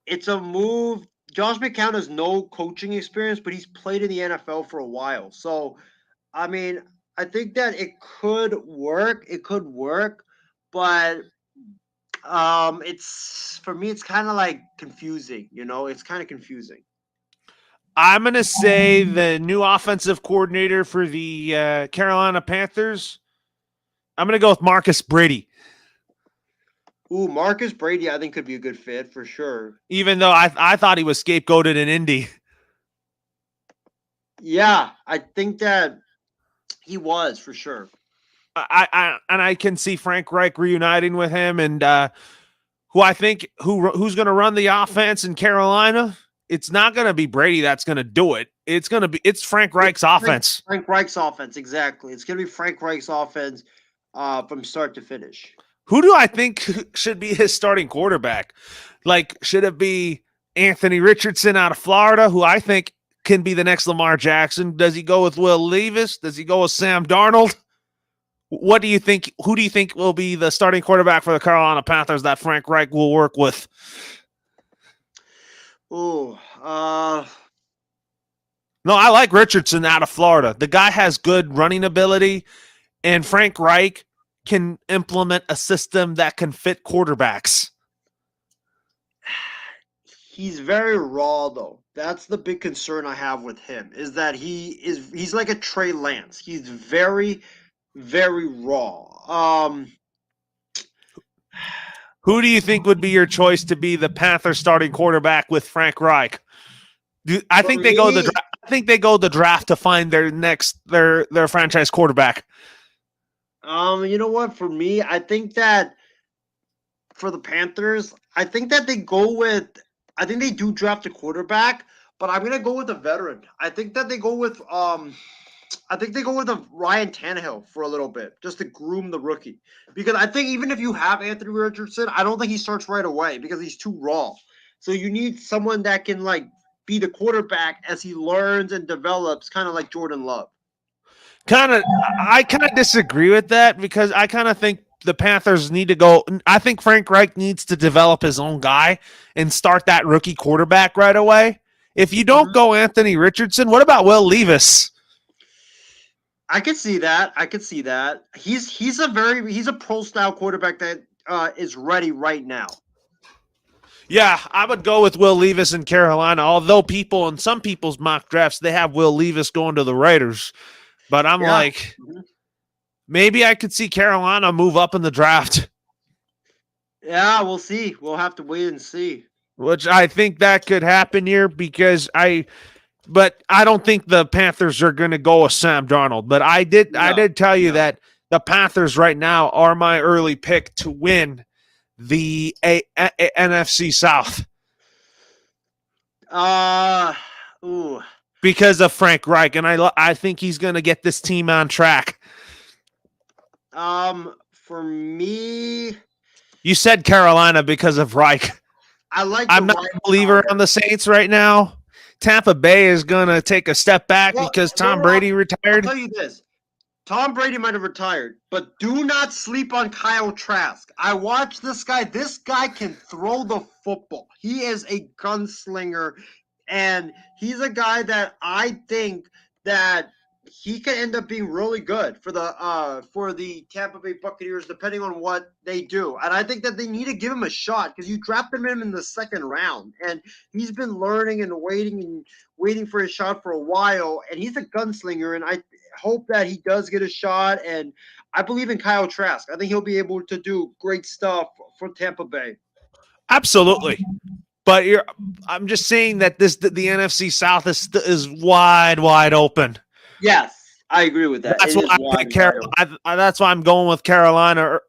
it's a move. Josh McCown has no coaching experience, but he's played in the NFL for a while. So, I mean, I think that it could work. It could work, but it's for me. It's kind of like confusing. It's kind of confusing. I'm going to say the new offensive coordinator for the Carolina Panthers, I'm going to go with Marcus Brady. Ooh, Marcus Brady, I think could be a good fit for sure. Even though I thought he was scapegoated in Indy. Yeah, I think that he was for sure. I can see Frank Reich reuniting with him, and who's going to run the offense in Carolina. It's not going to be Brady that's going to do it. It's Frank Reich's offense. Frank Reich's offense, exactly. It's going to be Frank Reich's offense from start to finish. Who do I think should be his starting quarterback? Like, should it be Anthony Richardson out of Florida, who I think can be the next Lamar Jackson? Does he go with Will Levis? Does he go with Sam Darnold? What do you think? Who do you think will be the starting quarterback for the Carolina Panthers that Frank Reich will work with? No, I like Richardson out of Florida. The guy has good running ability, and Frank Reich can implement a system that can fit quarterbacks. He's very raw, though. That's the big concern I have with him, is that he's like a Trey Lance. He's very, very raw. Who do you think would be your choice to be the Panthers starting quarterback with Frank Reich? I think they go the draft to find their franchise quarterback. You know what? For me, I think that for the Panthers, I think they do draft a quarterback, but I'm gonna go with a veteran. I think that they go with a Ryan Tannehill for a little bit, just to groom the rookie. Because I think even if you have Anthony Richardson, I don't think he starts right away because he's too raw. So you need someone that can be the quarterback as he learns and develops, kind of like Jordan Love. I kind of disagree with that because I kind of think the Panthers need to go. I think Frank Reich needs to develop his own guy and start that rookie quarterback right away. If you don't go Anthony Richardson, what about Will Levis? I could see that. He's a pro style quarterback that is ready right now. Yeah, I would go with Will Levis in Carolina. Although in some people's mock drafts, they have Will Levis going to the Raiders. But I'm maybe I could see Carolina move up in the draft. Yeah, we'll see. We'll have to wait and see. Which I think that could happen here but I don't think the Panthers are going to go with Sam Darnold. But I did tell you that the Panthers right now are my early pick to win the NFC South. Because of Frank Reich, and I think he's going to get this team on track. For me, you said Carolina because of Reich. I'm not a believer on the Saints right now. Tampa Bay is going to take a step back because Tom Brady retired. I'll tell you this. Tom Brady might have retired, but do not sleep on Kyle Trask. I watched this guy. This guy can throw the football. He is a gunslinger, and he's a guy that I think that he could end up being really good for the Tampa Bay Buccaneers, depending on what they do. And I think that they need to give him a shot because you drafted him in the second round, and he's been learning and waiting for his shot for a while. And he's a gunslinger, and I hope that he does get a shot. And I believe in Kyle Trask. I think he'll be able to do great stuff for Tampa Bay. Absolutely. But I'm just saying that the NFC South is wide open. Yes, I agree with that. That's why I'm going with Carolina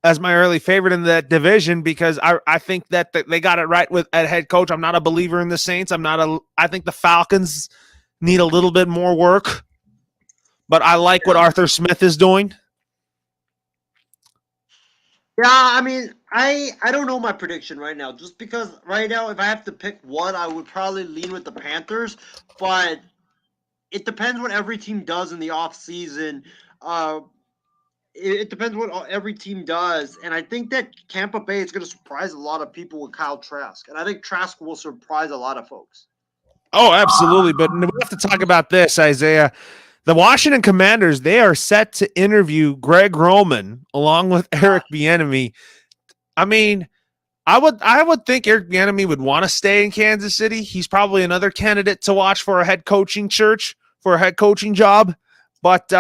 as my early favorite in that division because I think that they got it right at head coach. I'm not a believer in the Saints. I think the Falcons need a little bit more work, but I like what Arthur Smith is doing. Yeah, I mean, I don't know my prediction right now, just because right now, if I have to pick one, I would probably lean with the Panthers, but it depends what every team does in the off season. Uh, it depends what every team does, and I think that Tampa Bay is going to surprise a lot of people with Kyle Trask, and I think Trask will surprise a lot of folks. Oh, absolutely. But we have to talk about this, Isaiah. The Washington Commanders, they are set to interview Greg Roman along with Eric Bieniemy. I mean, I would think Eric Bieniemy would want to stay in Kansas City. He's probably another candidate to watch for a head coaching for a head coaching job. But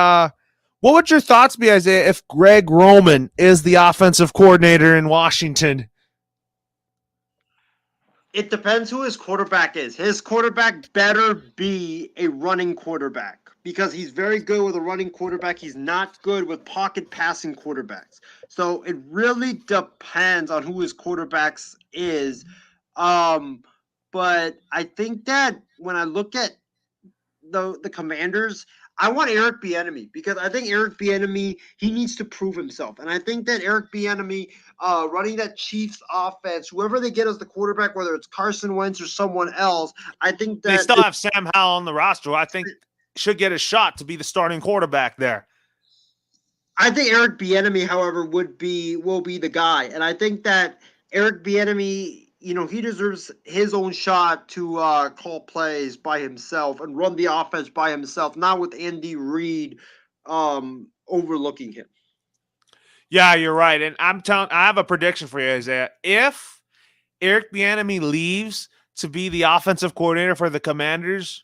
what would your thoughts be, Isaiah, if Greg Roman is the offensive coordinator in Washington? It depends who his quarterback is. His quarterback better be a running quarterback because he's very good with a running quarterback. He's not good with pocket passing quarterbacks. So it really depends on who his quarterbacks is. Um, but I think that when I look at the Commanders, I want Eric Bieniemy because I think Eric Bieniemy he needs to prove himself, and I think that Eric Bieniemy running that Chiefs offense, whoever they get as the quarterback, whether it's Carson Wentz or someone else, I think They that still have Sam Howell on the roster, who I think should get a shot to be the starting quarterback there. I think Eric Bieniemy, however, will be the guy, and I think that Eric Bieniemy, he deserves his own shot to call plays by himself and run the offense by himself, not with Andy Reid overlooking him. Yeah, you're right. And I have a prediction for you, Isaiah. If Eric Bieniemy leaves to be the offensive coordinator for the Commanders,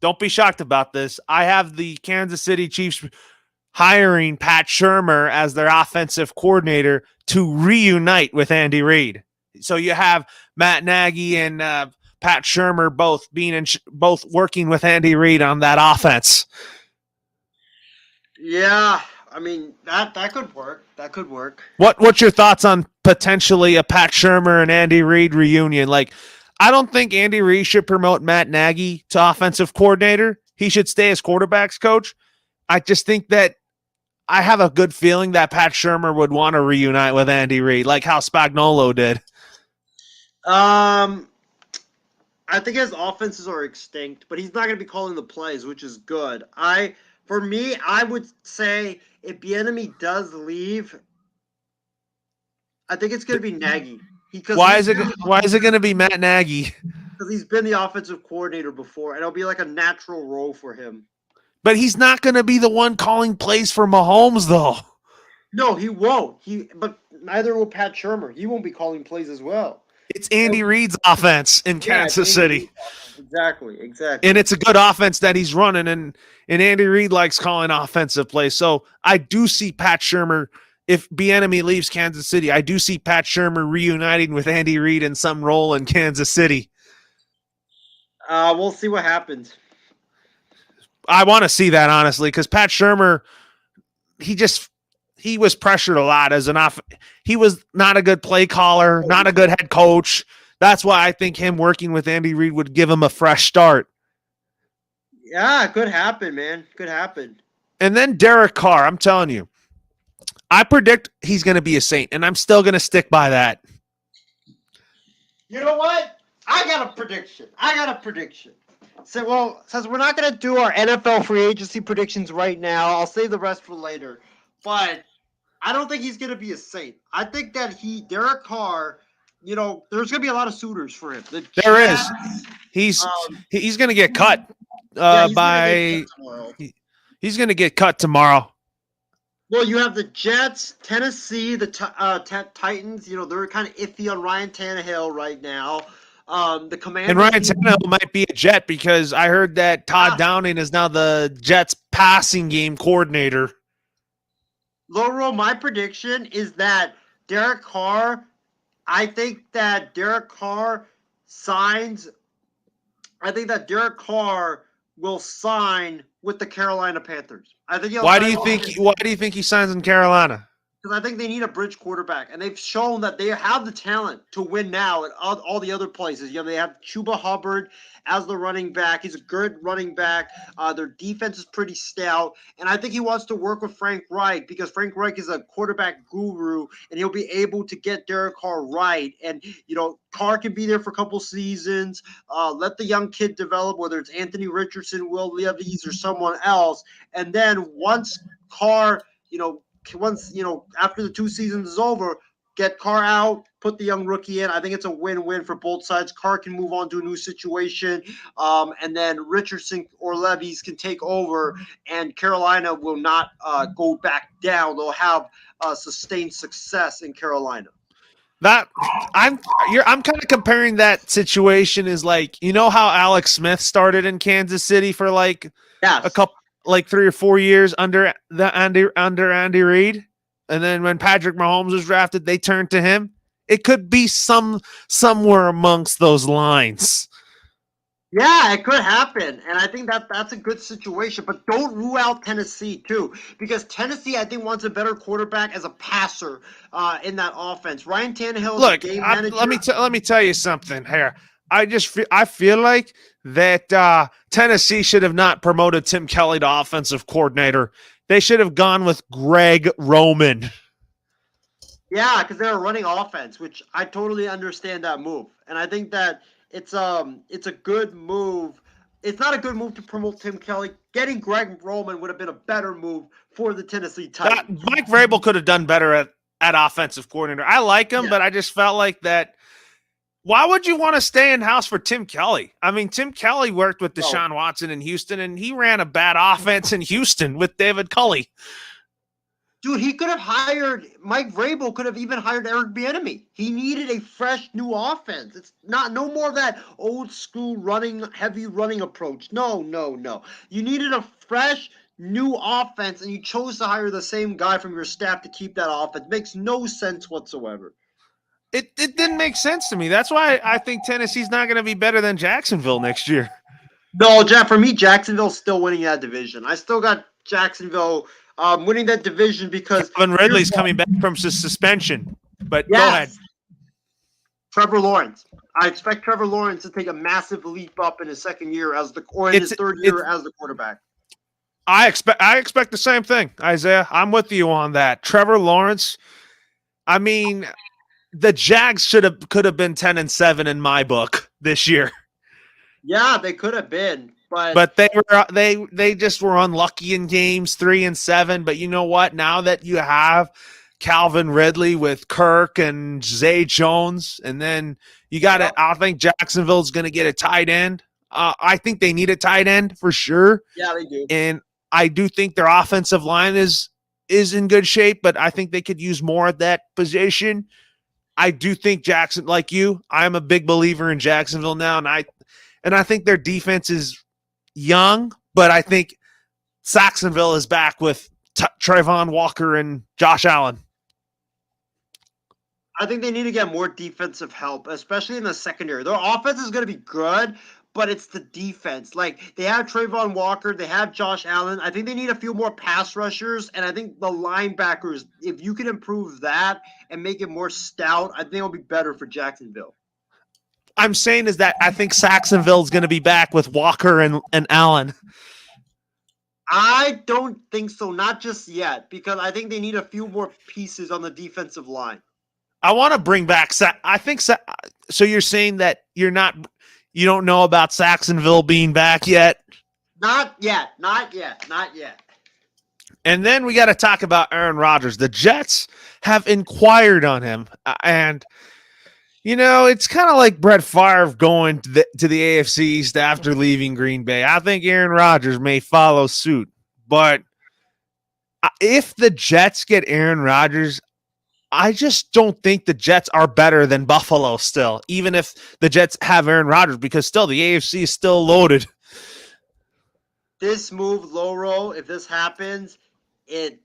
don't be shocked about this. I have the Kansas City Chiefs hiring Pat Shurmur as their offensive coordinator to reunite with Andy Reid. So you have Matt Nagy and Pat Shurmur both working with Andy Reid on that offense. Yeah, I mean that could work. That could work. What's your thoughts on potentially a Pat Shurmur and Andy Reid reunion? Like, I don't think Andy Reid should promote Matt Nagy to offensive coordinator. He should stay as quarterbacks coach. I just think that I have a good feeling that Pat Shurmur would want to reunite with Andy Reid, like how Spagnuolo did. I think his offenses are extinct, but he's not going to be calling the plays, which is good. For me, I would say if Bieniemy does leave, I think it's going to be Nagy. Why is it going to be Matt Nagy? Because he's been the offensive coordinator before, and it'll be like a natural role for him. But he's not going to be the one calling plays for Mahomes, though. No, he won't. But neither will Pat Shurmur. He won't be calling plays as well. It's Andy Reid's offense in Kansas City. Exactly. And it's a good offense that he's running, and Andy Reid likes calling offensive plays. So I do see Pat Shurmur, if Bieniemy leaves Kansas City, I do see Pat Shurmur reuniting with Andy Reid in some role in Kansas City. We'll see what happens. I want to see that, honestly, because Pat Shurmur, he was pressured a lot as he was not a good play caller, not a good head coach. That's why I think him working with Andy Reid would give him a fresh start. Yeah, it could happen, man. Could happen. And then Derek Carr, I'm telling you, I predict he's going to be a Saint, and I'm still going to stick by that. You know what? I got a prediction. So, since we're not going to do our NFL free agency predictions right now, I'll save the rest for later. But I don't think he's going to be a Saint. I think that Derek Carr, there's going to be a lot of suitors for him. There is. He's going to get cut he's going to get cut tomorrow. Well, you have the Jets, Tennessee, the Titans. They're kind of iffy on Ryan Tannehill right now. The Commanders. And Ryan Tannehill might be a Jet because I heard that Todd Downing is now the Jets passing game coordinator. Loro, my prediction is that Derek Carr. I think that Derek Carr will sign with the Carolina Panthers. I think. Why do you think he signs in Carolina? because I think they need a bridge quarterback, and they've shown that they have the talent to win now at all the other places. They have Chuba Hubbard as the running back. He's a good running back. Their defense is pretty stout, and I think he wants to work with Frank Reich because Frank Reich is a quarterback guru, and he'll be able to get Derek Carr right. And Carr can be there for a couple seasons. Let the young kid develop, whether it's Anthony Richardson, Will Levis, or someone else, and then once Carr, after the 2 seasons is over, get Carr out, put the young rookie in. I think it's a win-win for both sides. Carr can move on to a new situation, and then Richardson or Levis can take over, and Carolina will not go back down. They'll have sustained success in Carolina. I'm kind of comparing that situation is like, how Alex Smith started in Kansas City for like a couple, like 3 or 4 years under Andy Reid, and then when Patrick Mahomes was drafted, they turned to him. It could be somewhere amongst those lines. Yeah, it could happen, and I think that's a good situation. But don't rule out Tennessee too, because Tennessee, I think, wants a better quarterback as a passer in that offense. Ryan Tannehill is a game manager. Let me tell you something here. I feel like that Tennessee should have not promoted Tim Kelly to offensive coordinator. They should have gone with Greg Roman. Yeah, because they're a running offense, which I totally understand that move, and I think that it's a good move. It's not a good move to promote Tim Kelly. Getting Greg Roman would have been a better move for the Tennessee Titans. Mike Vrabel could have done better at offensive coordinator. I like him, but I just felt like that. Why would you want to stay in house for Tim Kelly? I mean, Tim Kelly worked with Deshaun Watson in Houston, and he ran a bad offense in Houston with David Culley. Dude, he could have hired Mike Vrabel. Could have even hired Eric Bieniemy. He needed a fresh new offense. It's no more of that old school heavy running approach. No. You needed a fresh new offense, and you chose to hire the same guy from your staff to keep that offense. Makes no sense whatsoever. It didn't make sense to me. That's why I think Tennessee's not going to be better than Jacksonville next year. No, Jack. For me, Jacksonville's still winning that division. I still got Jacksonville winning that division because Calvin Ridley's coming back from suspension. But yes. Go ahead. Trevor Lawrence. I expect Trevor Lawrence to take a massive leap up in his second year his third year as the quarterback. I expect the same thing, Isaiah. I'm with you on that. Trevor Lawrence. I mean, the Jags could have been 10-7 in my book this year. Yeah, they could have been, but they just were unlucky in games 3 and 7. But you know what? Now that you have Calvin Ridley with Kirk and Zay Jones, and then you got it. I think Jacksonville's going to get a tight end. I think they need a tight end for sure. Yeah, they do. And I do think their offensive line is in good shape, but I think they could use more at that position. I do think like you, I'm a big believer in Jacksonville now, and I think their defense is young, but I think Saxonville is back with Trayvon Walker and Josh Allen. I think they need to get more defensive help, especially in the secondary. Their offense is going to be good, but it's the defense. Like, they have Trayvon Walker, they have Josh Allen. I think they need a few more pass rushers, and I think the linebackers, if you can improve that and make it more stout, I think it'll be better for Jacksonville. I'm saying is that I think Saxonville is going to be back with Walker and Allen. I don't think so, not just yet, because I think they need a few more pieces on the defensive line. I want to bring back I think so. You're saying that you don't know about Saxonville being back yet? Not yet. And then we got to talk about Aaron Rodgers. The Jets have inquired on him, and it's kind of like Brett Favre going to the AFC East after leaving Green Bay. I think Aaron Rodgers may follow suit, but if the Jets get Aaron Rodgers, I just don't think the Jets are better than Buffalo still, even if the Jets have Aaron Rodgers, because still the AFC is still loaded. This move, Loro, if this happens, it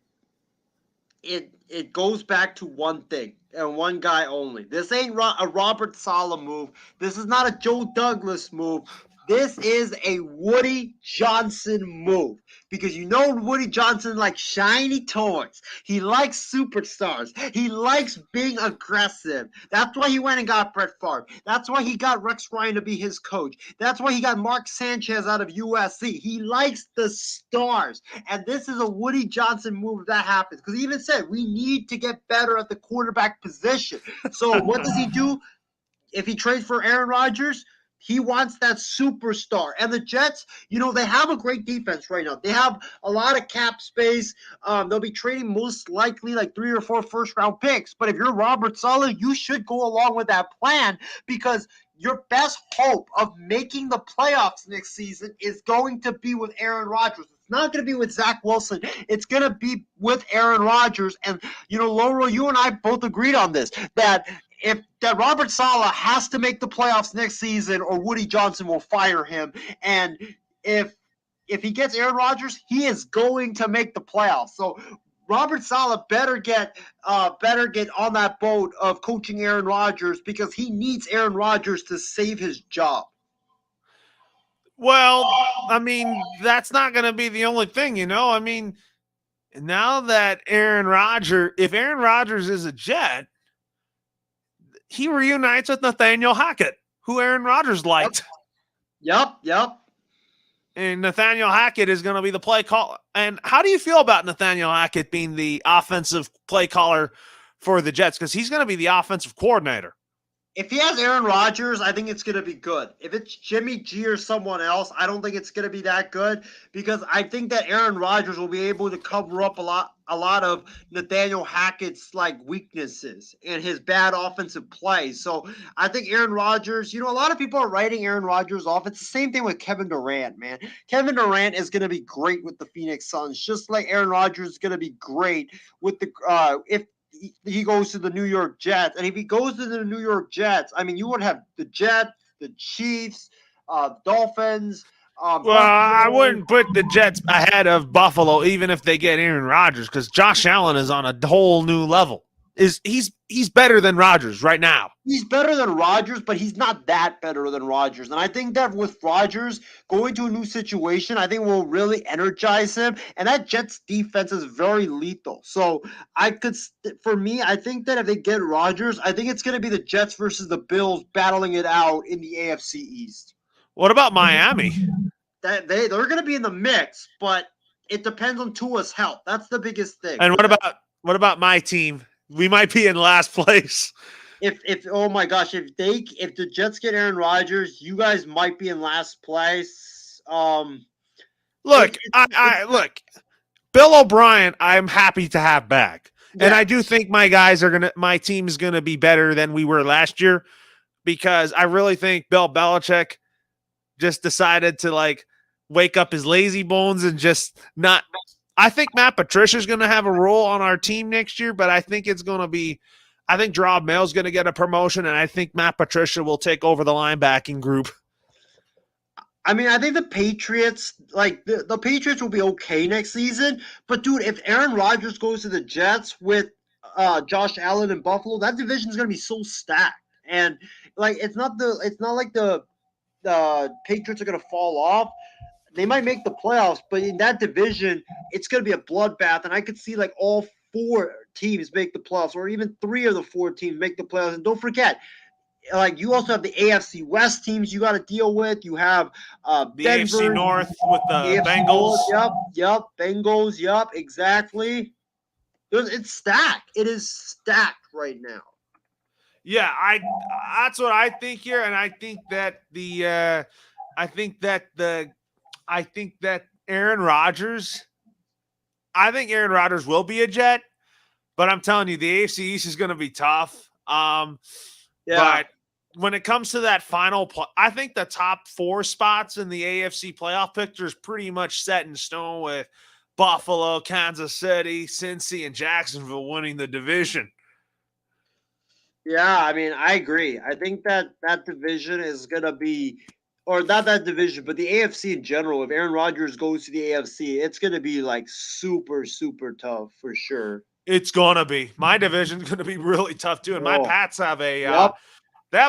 goes back to one thing and one guy only. This ain't a Robert Saleh move. This is not a Joe Douglas move. This is a Woody Johnson move because you know Woody Johnson likes shiny toys. He likes superstars. He likes being aggressive. That's why he went and got Brett Favre. That's why he got Rex Ryan to be his coach. That's why he got Mark Sanchez out of USC. He likes the stars. And this is a Woody Johnson move if that happens. Because he even said we need to get better at the quarterback position. So what does he do? If he trades for Aaron Rodgers, he wants that superstar. And the Jets, they have a great defense right now. They have a lot of cap space. They'll be trading most likely like 3 or 4 first-round picks. But if you're Robert Saleh, you should go along with that plan because your best hope of making the playoffs next season is going to be with Aaron Rodgers. It's not going to be with Zach Wilson. It's going to be with Aaron Rodgers. And, Laurel, you and I both agreed on this, that Robert Saleh has to make the playoffs next season or Woody Johnson will fire him. And if he gets Aaron Rodgers, he is going to make the playoffs. So Robert Saleh better get on that boat of coaching Aaron Rodgers because he needs Aaron Rodgers to save his job. Well, I mean, that's not going to be the only thing, I mean, now that if Aaron Rodgers is a Jet, he reunites with Nathaniel Hackett, who Aaron Rodgers liked. Yep. And Nathaniel Hackett is going to be the play caller. And how do you feel about Nathaniel Hackett being the offensive play caller for the Jets? Because he's going to be the offensive coordinator. If he has Aaron Rodgers, I think it's going to be good. If it's Jimmy G or someone else, I don't think it's going to be that good because I think that Aaron Rodgers will be able to cover up a lot of Nathaniel Hackett's weaknesses and his bad offensive play. So I think Aaron Rodgers, a lot of people are writing Aaron Rodgers off. It's the same thing with Kevin Durant, man. Kevin Durant is going to be great with the Phoenix Suns, just like Aaron Rodgers is going to be great with the if he goes to the New York Jets. And if he goes to the New York Jets, I mean, you would have the Jets, the Chiefs, Dolphins. I wouldn't put the Jets ahead of Buffalo, even if they get Aaron Rodgers, because Josh Allen is on a whole new level. He's better than Rodgers right now. He's better than Rodgers, but he's not that better than Rodgers. And I think that with Rodgers going to a new situation, I think will really energize him. And that Jets defense is very lethal. So I think that if they get Rodgers, I think it's going to be the Jets versus the Bills battling it out in the AFC East. What about Miami? They're going to be in the mix, but it depends on Tua's health. That's the biggest thing. And what about my team? We might be in last place. If oh my gosh, if the Jets get Aaron Rodgers, you guys might be in last place. Look, Bill O'Brien, I'm happy to have back. Yeah. And I do think my team is gonna be better than we were last year because I really think Bill Belichick just decided to wake up his lazy bones and just not. I think Matt Patricia is going to have a role on our team next year, but I think it's going to be – I think Gerard Mayo's going to get a promotion, and I think Matt Patricia will take over the linebacking group. I mean, I think the Patriots – the Patriots will be okay next season. But, dude, if Aaron Rodgers goes to the Jets with Josh Allen in Buffalo, that division is going to be so stacked. And, it's not like the Patriots are going to fall off. They might make the playoffs, but in that division, it's going to be a bloodbath. And I could see all 4 teams make the playoffs, or even 3 of the 4 teams make the playoffs. And don't forget, you also have the AFC West teams you got to deal with. You have the Denver, AFC North with the Bengals. Yep, Bengals. Yep, exactly. It's stacked. It is stacked right now. Yeah, that's what I think here, and I think that Aaron Rodgers will be a Jet, but I'm telling you, the AFC East is going to be tough. But when it comes to that final, I think the top 4 spots in the AFC playoff picture is pretty much set in stone with Buffalo, Kansas City, Cincy, and Jacksonville winning the division. Yeah, I mean, I agree. I think that division is going to be – or not that division, but the AFC in general. If Aaron Rodgers goes to the AFC, it's going to be super, super tough for sure. It's going to be. My division's going to be really tough too. And my Pats have they have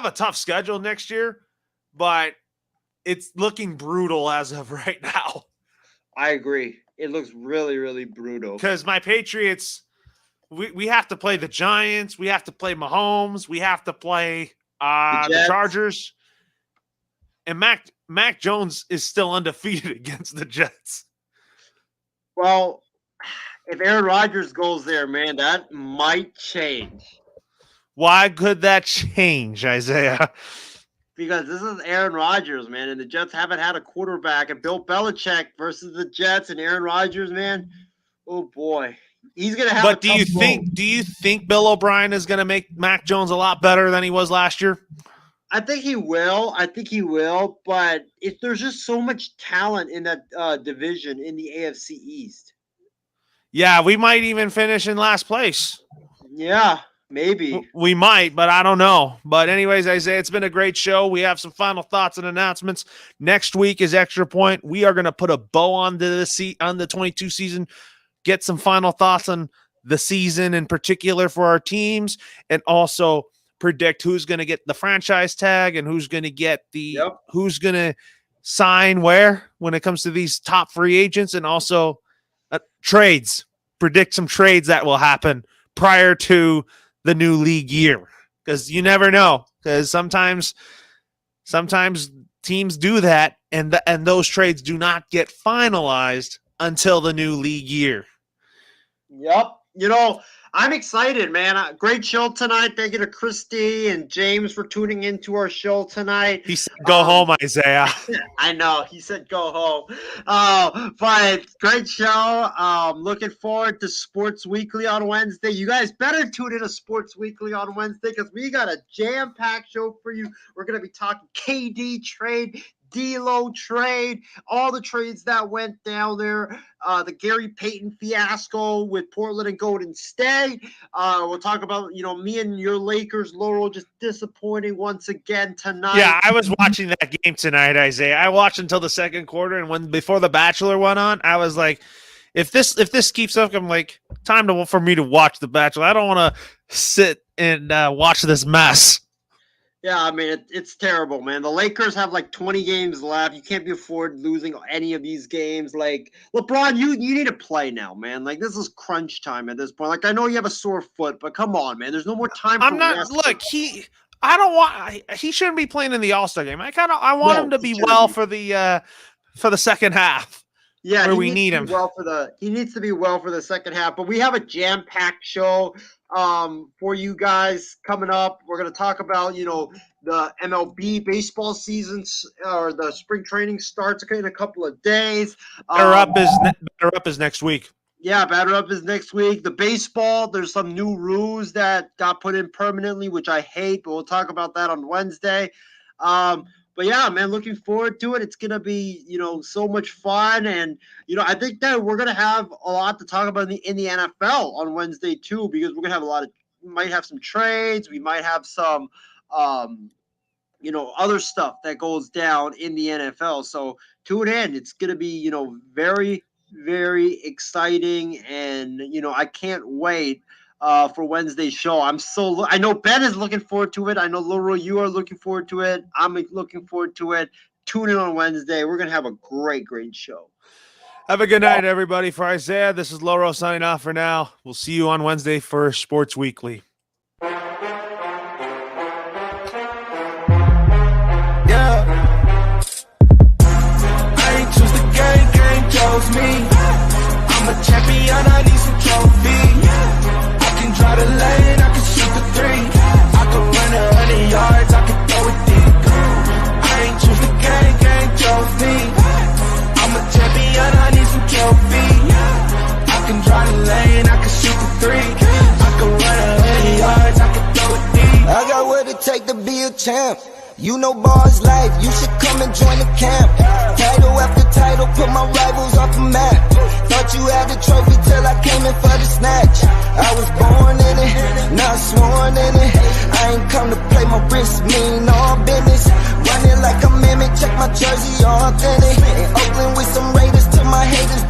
a tough schedule next year, but it's looking brutal as of right now. I agree. It looks really, really brutal. Because my Patriots, we have to play the Giants. We have to play Mahomes. We have to play the Chargers. And Mac Jones is still undefeated against the Jets. Well, if Aaron Rodgers goes there, man, that might change. Why could that change, Isaiah? Because this is Aaron Rodgers, man, and the Jets haven't had a quarterback. And Bill Belichick versus the Jets and Aaron Rodgers, man, oh boy, he's gonna have. But do you think Bill O'Brien is gonna make Mac Jones a lot better than he was last year? I think he will. But there's just so much talent in that division in the AFC East. Yeah, we might even finish in last place. Yeah. Maybe. We might, but I don't know. But anyways, Isaiah, it's been a great show. We have some final thoughts and announcements. Next week is Extra Point. We are going to put a bow on the 22 season, get some final thoughts on the season in particular for our teams, and also predict who's going to get the franchise tag and who's going to get who's going to sign where when it comes to these top free agents, and also trades. Predict some trades that will happen prior to the new league year, because you never know, because sometimes teams do that, and those trades do not get finalized until the new league year. Yep. I'm excited, man. Great show tonight. Thank you to Christy and James for tuning into our show tonight. He said, go home, Isaiah. I know. He said, go home. But great show. Looking forward to Sports Weekly on Wednesday. You guys better tune in to Sports Weekly on Wednesday, because we got a jam-packed show for you. We're going to be talking KD trade, D'Lo trade, all the trades that went down there, the Gary Payton fiasco with Portland and Golden State. We'll talk about, me and your Lakers, Laurel, just disappointing once again tonight. Yeah, I was watching that game tonight, Isaiah. I watched until the second quarter, and before The Bachelor went on, I was like, if this keeps up, I'm like, for me to watch The Bachelor. I don't want to sit and watch this mess. Yeah, I mean, it's terrible, man. The Lakers have like 20 games left. You can't be afford losing any of these games. Like, LeBron, you need to play now, man. Like, this is crunch time at this point. Like, I know you have a sore foot, but come on, man. There's no more time for rest. Look, he shouldn't be playing in the All-Star game. I want him to be well for the second half. Yeah, where we need him. He needs to be well for the second half. But we have a jam-packed show for you guys coming up. We're going to talk about, the MLB baseball seasons, or the spring training starts in a couple of days. Batter up is next week. Yeah, batter up is next week. The baseball, there's some new rules that got put in permanently, which I hate, but we'll talk about that on Wednesday. But yeah, man, looking forward to it. It's going to be, so much fun. And, I think that we're going to have a lot to talk about in the NFL on Wednesday too, because we're going to have we might have some trades. We might have some, other stuff that goes down in the NFL. So tune in. It's going to be, very, very exciting. And, I can't wait for Wednesday's show. I know Ben is looking forward to it. I know Laurel, you are looking forward to it. I'm looking forward to it. Tune in on Wednesday. We're going to have a great, great show. Have a good night, everybody. For Isaiah, this is Laurel signing off for now. We'll see you on Wednesday for Sports Weekly. Chose me. I'm a champion, I need some trophy. I can drive the lane, I can shoot the three. I can run 100 yards, I can throw it deep. I ain't choose the game chose me. I'm a champion, I need some trophy. I can drive the lane, I can shoot the three. I can run 100 yards, I can throw it deep. I got what it take to be a champ. You know bars life, you should come and join the camp. Title after title, put my rivals off the map. Thought you had the trophy till I came in for the snatch. I was born in it, not sworn in it. I ain't come to play, my wrist mean all business. Running like a mimic, check my jersey, all authentic. In Oakland with some Raiders till my haters